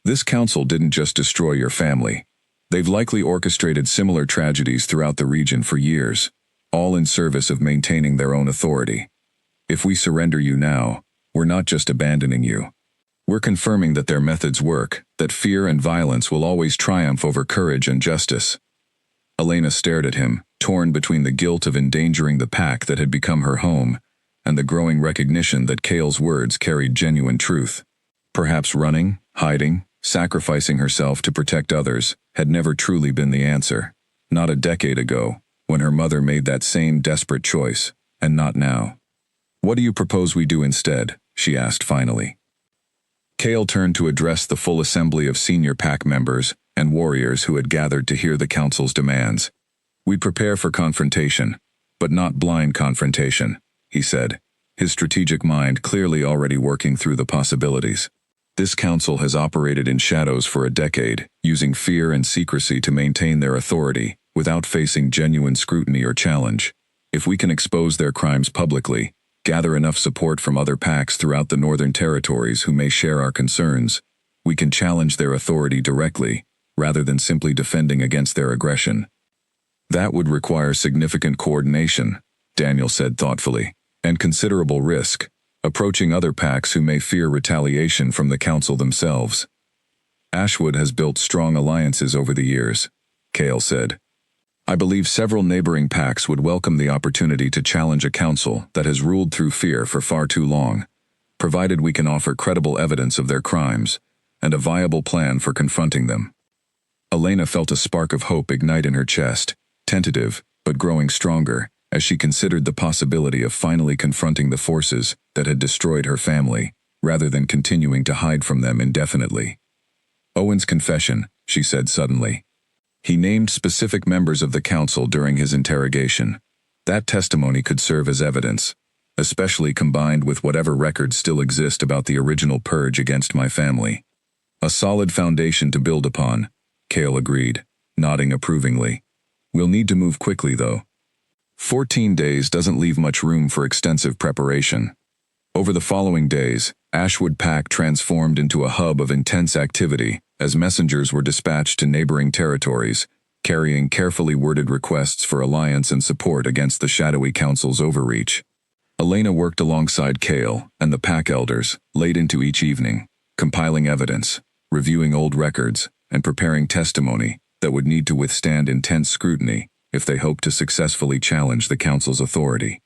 this council didn't just destroy your family. They've likely orchestrated similar tragedies throughout the region for years, all in service of maintaining their own authority. If we surrender you now, we're not just abandoning you. We're confirming that their methods work, that fear and violence will always triumph over courage and justice." Elena stared at him, torn between the guilt of endangering the pack that had become her home and the growing recognition that Cale's words carried genuine truth. Perhaps running, hiding, sacrificing herself to protect others had never truly been the answer. Not a decade ago, when her mother made that same desperate choice, and not now. "What do you propose we do instead?" she asked finally. Cale turned to address the full assembly of senior pack members and warriors who had gathered to hear the council's demands. "We prepare for confrontation, but not blind confrontation," he said, his strategic mind clearly already working through the possibilities. "This council has operated in shadows for a decade, using fear and secrecy to maintain their authority, without facing genuine scrutiny or challenge. If we can expose their crimes publicly, gather enough support from other packs throughout the Northern Territories who may share our concerns, we can challenge their authority directly, rather than simply defending against their aggression." "That would require significant coordination," Daniel said thoughtfully, "and considerable risk, approaching other packs who may fear retaliation from the council themselves." "Ashwood has built strong alliances over the years," Cale said. "I believe several neighboring packs would welcome the opportunity to challenge a council that has ruled through fear for far too long, provided we can offer credible evidence of their crimes and a viable plan for confronting them." Elena felt a spark of hope ignite in her chest, tentative but growing stronger, as she considered the possibility of finally confronting the forces that had destroyed her family, rather than continuing to hide from them indefinitely. "Owen's confession," she said suddenly. "He named specific members of the council during his interrogation. That testimony could serve as evidence, especially combined with whatever records still exist about the original purge against my family. A solid foundation to build upon," Cale agreed, nodding approvingly. "We'll need to move quickly, though. 14 days doesn't leave much room for extensive preparation." Over the following days, Ashwood Pack transformed into a hub of intense activity as messengers were dispatched to neighboring territories, carrying carefully worded requests for alliance and support against the shadowy council's overreach. Elena worked alongside Cale and the pack elders, late into each evening, compiling evidence, reviewing old records, and preparing testimony that would need to withstand intense scrutiny if they hoped to successfully challenge the council's authority.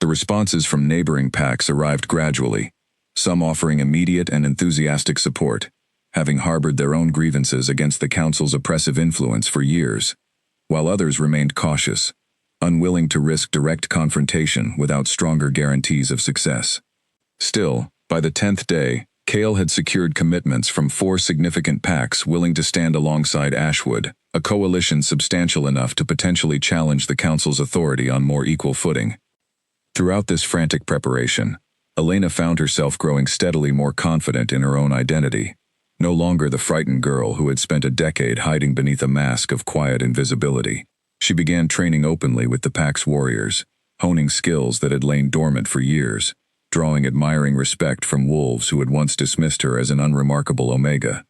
The responses from neighboring packs arrived gradually, some offering immediate and enthusiastic support, having harbored their own grievances against the council's oppressive influence for years, while others remained cautious, unwilling to risk direct confrontation without stronger guarantees of success. Still, by the 10th day, Cale had secured commitments from 4 significant packs willing to stand alongside Ashwood, a coalition substantial enough to potentially challenge the council's authority on more equal footing. Throughout this frantic preparation, Elena found herself growing steadily more confident in her own identity. No longer the frightened girl who had spent a decade hiding beneath a mask of quiet invisibility. She began training openly with the pack's warriors, honing skills that had lain dormant for years, drawing admiring respect from wolves who had once dismissed her as an unremarkable omega.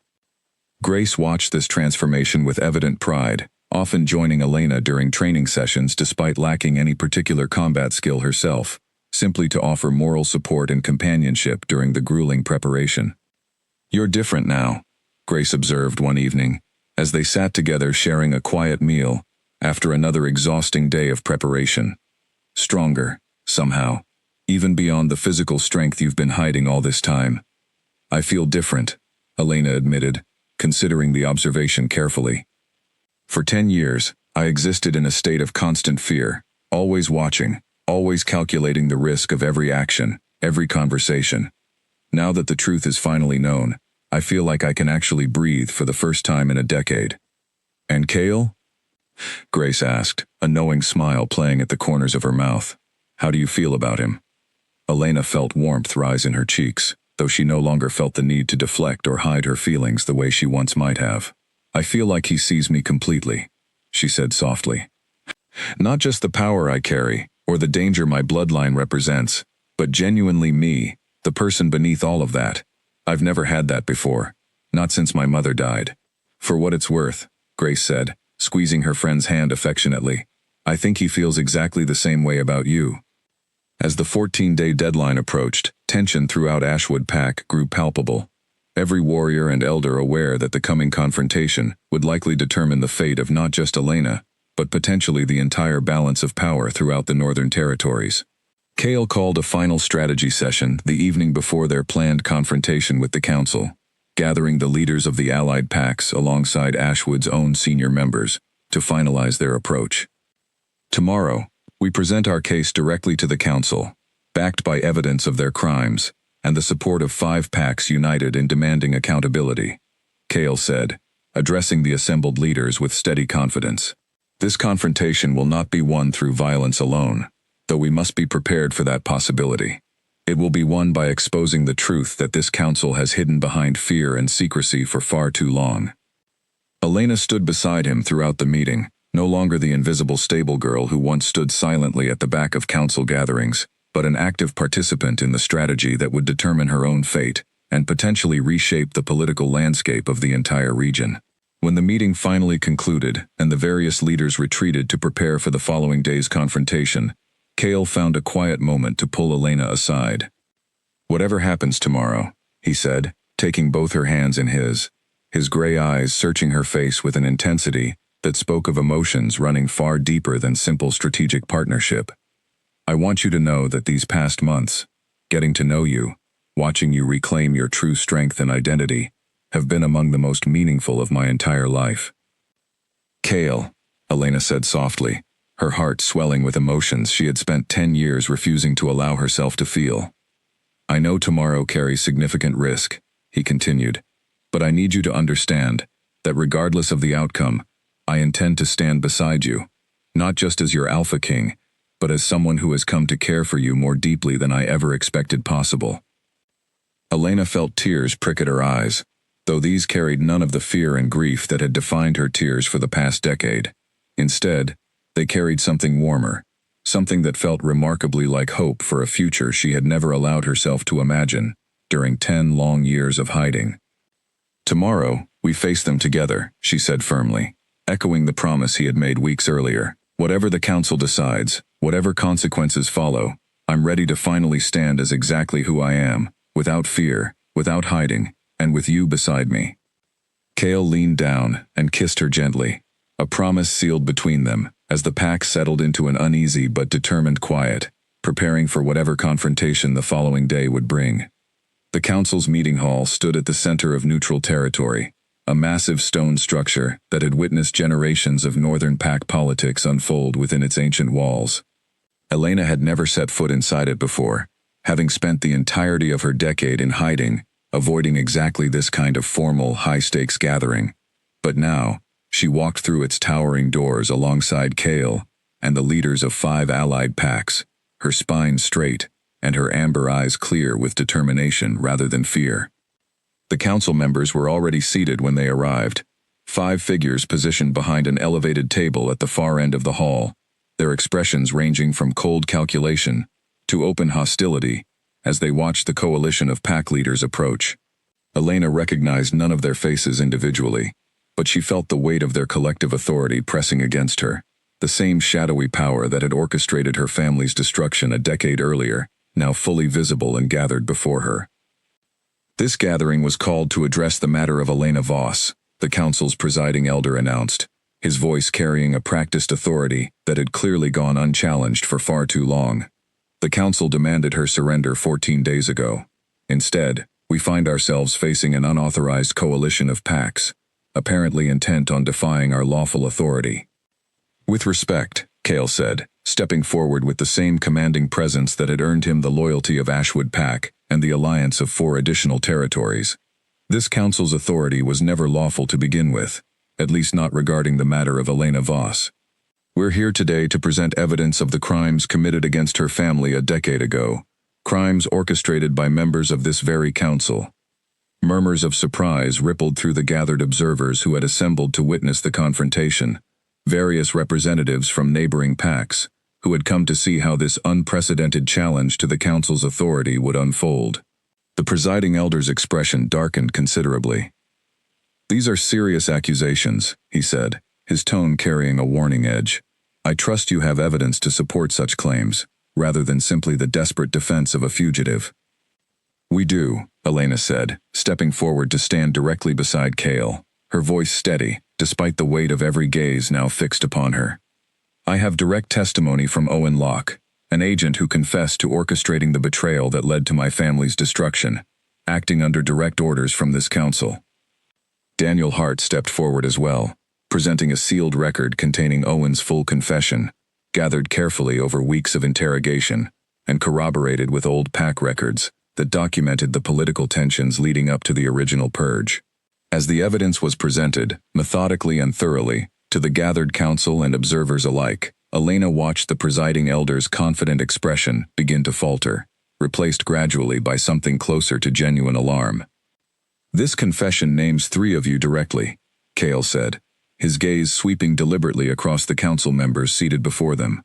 Grace watched this transformation with evident pride, often joining Elena during training sessions despite lacking any particular combat skill herself, simply to offer moral support and companionship during the grueling preparation. "You're different now," Grace observed one evening, as they sat together sharing a quiet meal after another exhausting day of preparation. "Stronger, somehow, even beyond the physical strength you've been hiding all this time." "I feel different," Elena admitted, considering the observation carefully. "For 10 years, I existed in a state of constant fear, always watching, always calculating the risk of every action, every conversation. Now that the truth is finally known, I feel like I can actually breathe for the first time in a decade." "And Kale?" Grace asked, a knowing smile playing at the corners of her mouth. "How do you feel about him?" Elena felt warmth rise in her cheeks, though she no longer felt the need to deflect or hide her feelings the way she once might have. "I feel like he sees me completely," she said softly. "Not just the power I carry, or the danger my bloodline represents, but genuinely me, the person beneath all of that. I've never had that before, not since my mother died." "For what it's worth," Grace said, squeezing her friend's hand affectionately, "I think he feels exactly the same way about you." As the 14-day deadline approached, tension throughout Ashwood Pack grew palpable. Every warrior and elder aware that the coming confrontation would likely determine the fate of not just Elena, but potentially the entire balance of power throughout the Northern Territories. Kale called a final strategy session the evening before their planned confrontation with the Council, gathering the leaders of the allied packs alongside Ashwood's own senior members to finalize their approach. "Tomorrow, we present our case directly to the Council, backed by evidence of their crimes, and the support of 5 packs united in demanding accountability," Kale said, addressing the assembled leaders with steady confidence. "This confrontation will not be won through violence alone, though we must be prepared for that possibility. It will be won by exposing the truth that this council has hidden behind fear and secrecy for far too long." Elena stood beside him throughout the meeting, no longer the invisible stable girl who once stood silently at the back of council gatherings, but an active participant in the strategy that would determine her own fate and potentially reshape the political landscape of the entire region. When the meeting finally concluded and the various leaders retreated to prepare for the following day's confrontation, Kale found a quiet moment to pull Elena aside. "Whatever happens tomorrow," he said, taking both her hands in his gray eyes searching her face with an intensity that spoke of emotions running far deeper than simple strategic partnership. "I want you to know that these past months, getting to know you, watching you reclaim your true strength and identity, have been among the most meaningful of my entire life." "Kale," Elena said softly, her heart swelling with emotions she had spent 10 years refusing to allow herself to feel. "I know tomorrow carries significant risk," he continued, "but I need you to understand that regardless of the outcome, I intend to stand beside you, not just as your Alpha King, but as someone who has come to care for you more deeply than I ever expected possible." Elena felt tears prick at her eyes, though these carried none of the fear and grief that had defined her tears for the past decade. Instead, they carried something warmer, something that felt remarkably like hope for a future she had never allowed herself to imagine during 10 long years of hiding. "Tomorrow, we face them together," she said firmly, echoing the promise he had made weeks earlier. "Whatever the council decides, whatever consequences follow, I'm ready to finally stand as exactly who I am, without fear, without hiding, and with you beside me." Kale leaned down and kissed her gently, a promise sealed between them as the pack settled into an uneasy but determined quiet, preparing for whatever confrontation the following day would bring. The council's meeting hall stood at the center of neutral territory, a massive stone structure that had witnessed generations of Northern Pack politics unfold within its ancient walls. Elena had never set foot inside it before, having spent the entirety of her decade in hiding, avoiding exactly this kind of formal, high-stakes gathering. But now, she walked through its towering doors alongside Kale and the leaders of 5 allied packs, her spine straight, and her amber eyes clear with determination rather than fear. The council members were already seated when they arrived, 5 figures positioned behind an elevated table at the far end of the hall, their expressions ranging from cold calculation to open hostility as they watched the coalition of pack leaders approach. Elena recognized none of their faces individually, but she felt the weight of their collective authority pressing against her, the same shadowy power that had orchestrated her family's destruction a decade earlier, now fully visible and gathered before her. This gathering was called to address the matter of Elena Voss, the council's presiding elder announced, his voice carrying a practiced authority that had clearly gone unchallenged for far too long. The council demanded her surrender 14 days ago. Instead, we find ourselves facing an unauthorized coalition of packs, apparently intent on defying our lawful authority. With respect, Cale said, stepping forward with the same commanding presence that had earned him the loyalty of Ashwood Pack and the alliance of 4 additional territories. This council's authority was never lawful to begin with, at least not regarding the matter of Elena Voss. We're here today to present evidence of the crimes committed against her family a decade ago, crimes orchestrated by members of this very council. Murmurs of surprise rippled through the gathered observers who had assembled to witness the confrontation, various representatives from neighboring packs, who had come to see how this unprecedented challenge to the council's authority would unfold. The presiding elder's expression darkened considerably. "These are serious accusations," he said, his tone carrying a warning edge. "I trust you have evidence to support such claims, rather than simply the desperate defense of a fugitive." "We do," Elena said, stepping forward to stand directly beside Cale, her voice steady, despite the weight of every gaze now fixed upon her. "I have direct testimony from Owen Locke, an agent who confessed to orchestrating the betrayal that led to my family's destruction, acting under direct orders from this council." Daniel Hart stepped forward as well, presenting a sealed record containing Owen's full confession, gathered carefully over weeks of interrogation, and corroborated with old pack records that documented the political tensions leading up to the original purge. As the evidence was presented, methodically and thoroughly, to the gathered council and observers alike, Elena watched the presiding elder's confident expression begin to falter, replaced gradually by something closer to genuine alarm. "This confession names 3 of you directly," Cale said, his gaze sweeping deliberately across the council members seated before them,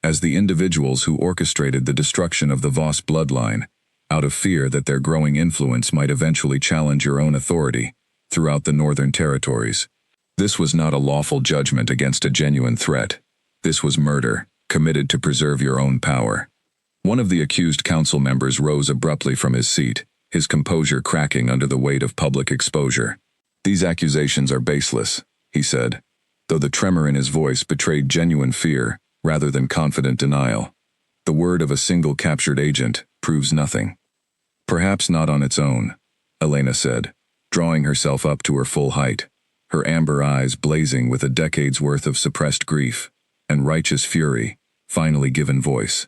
as the individuals who orchestrated the destruction of the Voss bloodline, out of fear that their growing influence might eventually challenge your own authority throughout the Northern Territories. This was not a lawful judgment against a genuine threat. This was murder, committed to preserve your own power. One of the accused council members rose abruptly from his seat, his composure cracking under the weight of public exposure. "These accusations are baseless," he said, though the tremor in his voice betrayed genuine fear rather than confident denial. "The word of a single captured agent proves nothing." "Perhaps not on its own," Elena said, drawing herself up to her full height, her amber eyes blazing with a decade's worth of suppressed grief and righteous fury, finally given voice.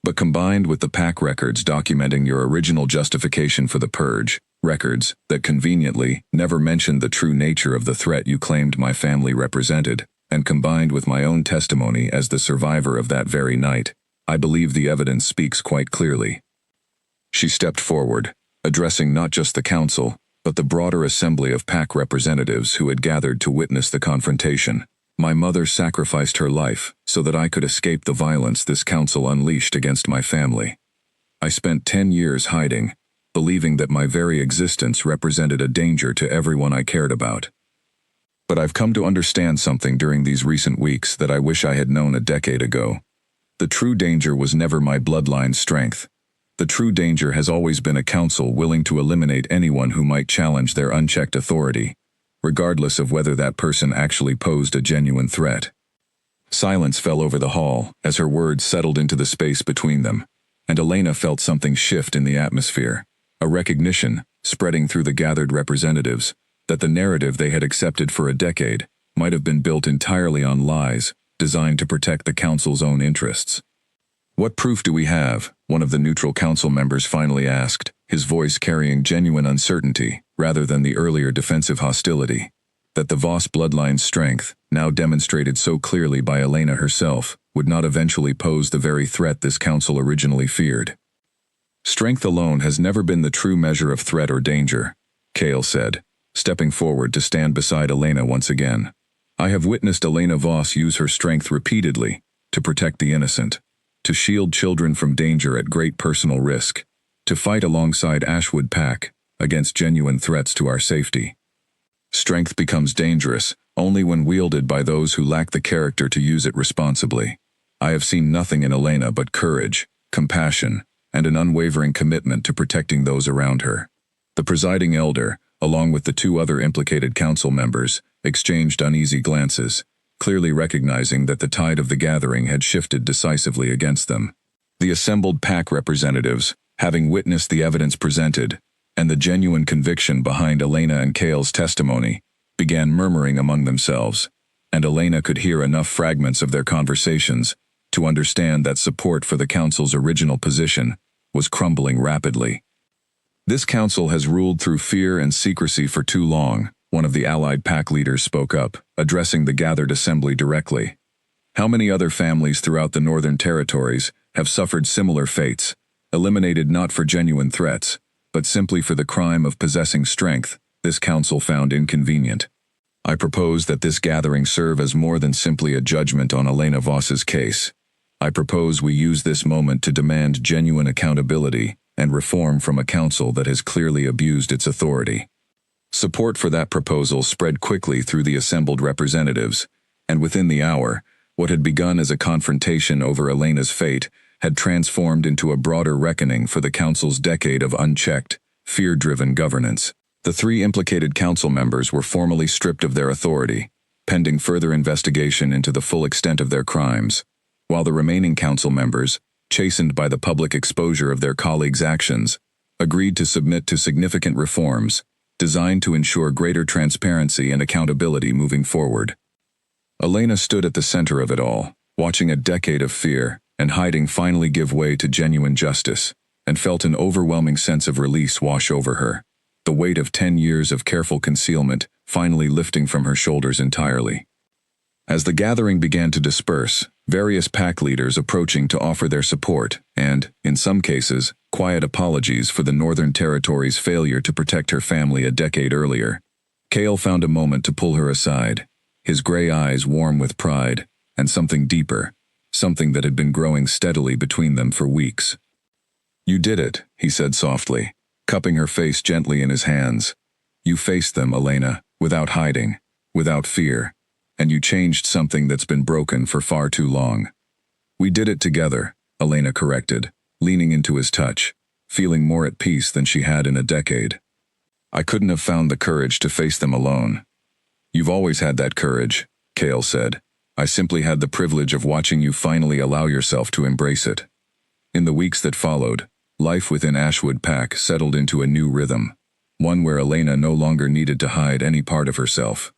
"But combined with the pack records documenting your original justification for the purge, records that conveniently never mentioned the true nature of the threat you claimed my family represented, and combined with my own testimony as the survivor of that very night, I believe the evidence speaks quite clearly." She stepped forward, addressing not just the council, but the broader assembly of pack representatives who had gathered to witness the confrontation. "My mother sacrificed her life so that I could escape the violence this council unleashed against my family. I spent 10 years hiding, believing that my very existence represented a danger to everyone I cared about. But I've come to understand something during these recent weeks that I wish I had known a decade ago. The true danger was never my bloodline's strength. The true danger has always been a council willing to eliminate anyone who might challenge their unchecked authority, regardless of whether that person actually posed a genuine threat." Silence fell over the hall as her words settled into the space between them, and Elena felt something shift in the atmosphere, a recognition, spreading through the gathered representatives, that the narrative they had accepted for a decade might have been built entirely on lies, designed to protect the council's own interests. "What proof do we have?" one of the neutral council members finally asked, his voice carrying genuine uncertainty rather than the earlier defensive hostility, that the Voss bloodline's strength, now demonstrated so clearly by Elena herself, would not eventually pose the very threat this council originally feared. Strength alone has never been the true measure of threat or danger, Cale said, stepping forward to stand beside Elena once again. I have witnessed Elena Voss use her strength repeatedly to protect the innocent, to shield children from danger at great personal risk, to fight alongside Ashwood Pack against genuine threats to our safety. Strength becomes dangerous only when wielded by those who lack the character to use it responsibly. I have seen nothing in Elena but courage, compassion, and an unwavering commitment to protecting those around her. The presiding elder, along with the two other implicated council members, exchanged uneasy glances, clearly recognizing that the tide of the gathering had shifted decisively against them. The assembled pack representatives, having witnessed the evidence presented, and the genuine conviction behind Elena and Cale's testimony, began murmuring among themselves, and Elena could hear enough fragments of their conversations to understand that support for the council's original position was crumbling rapidly. This council has ruled through fear and secrecy for too long, one of the allied pack leaders spoke up, addressing the gathered assembly directly. How many other families throughout the Northern Territories have suffered similar fates, eliminated not for genuine threats, but simply for the crime of possessing strength, this council found inconvenient. I propose that this gathering serve as more than simply a judgment on Elena Voss's case. I propose we use this moment to demand genuine accountability and reform from a council that has clearly abused its authority. Support for that proposal spread quickly through the assembled representatives, and within the hour, what had begun as a confrontation over Elena's fate had transformed into a broader reckoning for the council's decade of unchecked, fear-driven governance. The three implicated council members were formally stripped of their authority, pending further investigation into the full extent of their crimes, while the remaining council members, chastened by the public exposure of their colleagues' actions, agreed to submit to significant reforms designed to ensure greater transparency and accountability moving forward. Elena stood at the center of it all, watching a decade of fear and hiding finally give way to genuine justice, and felt an overwhelming sense of release wash over her, the weight of 10 years of careful concealment finally lifting from her shoulders entirely. As the gathering began to disperse, various pack leaders approaching to offer their support and, in some cases, quiet apologies for the Northern Territory's failure to protect her family a decade earlier, Cale found a moment to pull her aside, his gray eyes warm with pride and something deeper, something that had been growing steadily between them for weeks. "You did it," he said softly, cupping her face gently in his hands. "You faced them, Elena, without hiding, without fear, and you changed something that's been broken for far too long." "We did it together," Elena corrected, leaning into his touch, feeling more at peace than she had in a decade. "I couldn't have found the courage to face them alone." "You've always had that courage," Cale said. "I simply had the privilege of watching you finally allow yourself to embrace it." In the weeks that followed, life within Ashwood Pack settled into a new rhythm, one where Elena no longer needed to hide any part of herself.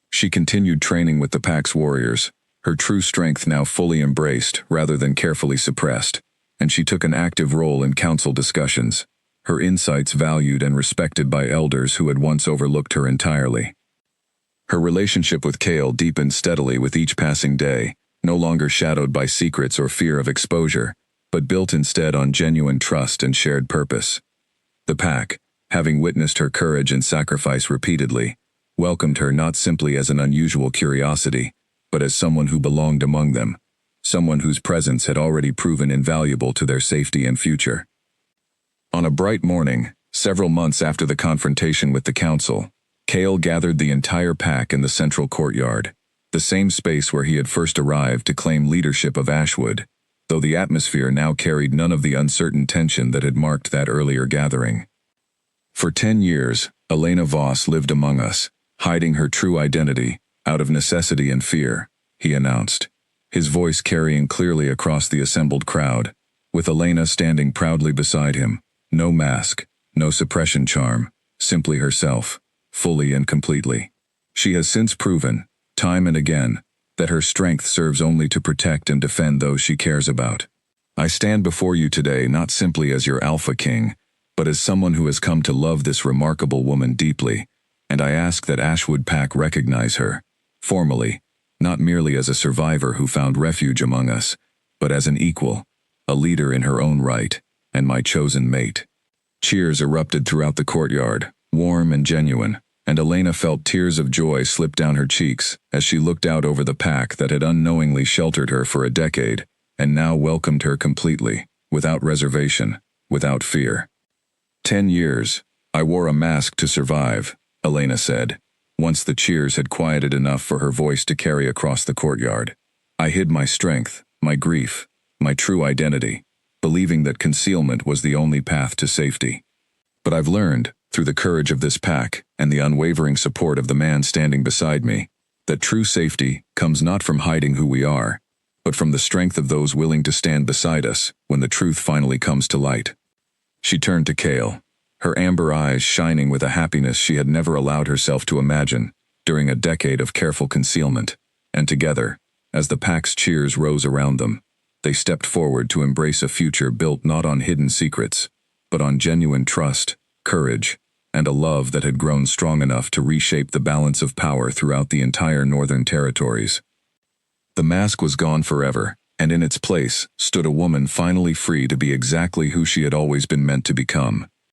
She continued training with the Pack's warriors, her true strength now fully embraced rather than carefully suppressed, and she took an active role in council discussions, her insights valued and respected by elders who had once overlooked her entirely. Her relationship with Cale deepened steadily with each passing day, no longer shadowed by secrets or fear of exposure, but built instead on genuine trust and shared purpose. The Pack, having witnessed her courage and sacrifice repeatedly, welcomed her not simply as an unusual curiosity, but as someone who belonged among them, someone whose presence had already proven invaluable to their safety and future. On a bright morning, several months after the confrontation with the council, Cale gathered the entire pack in the central courtyard, the same space where he had first arrived to claim leadership of Ashwood, though the atmosphere now carried none of the uncertain tension that had marked that earlier gathering. "For 10 years, Elena Voss lived among us, hiding her true identity, out of necessity and fear," he announced, his voice carrying clearly across the assembled crowd, with Elena standing proudly beside him, no mask, no suppression charm, simply herself, fully and completely. "She has since proven, time and again, that her strength serves only to protect and defend those she cares about. I stand before you today not simply as your Alpha King, but as someone who has come to love this remarkable woman deeply, and I ask that Ashwood Pack recognize her, formally, not merely as a survivor who found refuge among us, but as an equal, a leader in her own right, and my chosen mate. Cheers erupted throughout the courtyard, warm and genuine, and Elena felt tears of joy slip down her cheeks as she looked out over the pack that had unknowingly sheltered her for a decade, and now welcomed her completely, without reservation, without fear. 10 years. I wore a mask to survive, Elena said, once the cheers had quieted enough for her voice to carry across the courtyard. I hid my strength, my grief, my true identity, believing that concealment was the only path to safety. But I've learned, through the courage of this pack and the unwavering support of the man standing beside me, that true safety comes not from hiding who we are, but from the strength of those willing to stand beside us when the truth finally comes to light. She turned to Cale, her amber eyes shining with a happiness she had never allowed herself to imagine during a decade of careful concealment, and together, as the pack's cheers rose around them, they stepped forward to embrace a future built not on hidden secrets, but on genuine trust, courage, and a love that had grown strong enough to reshape the balance of power throughout the entire Northern Territories. The mask was gone forever, and in its place stood a woman finally free to be exactly who she had always been meant to become.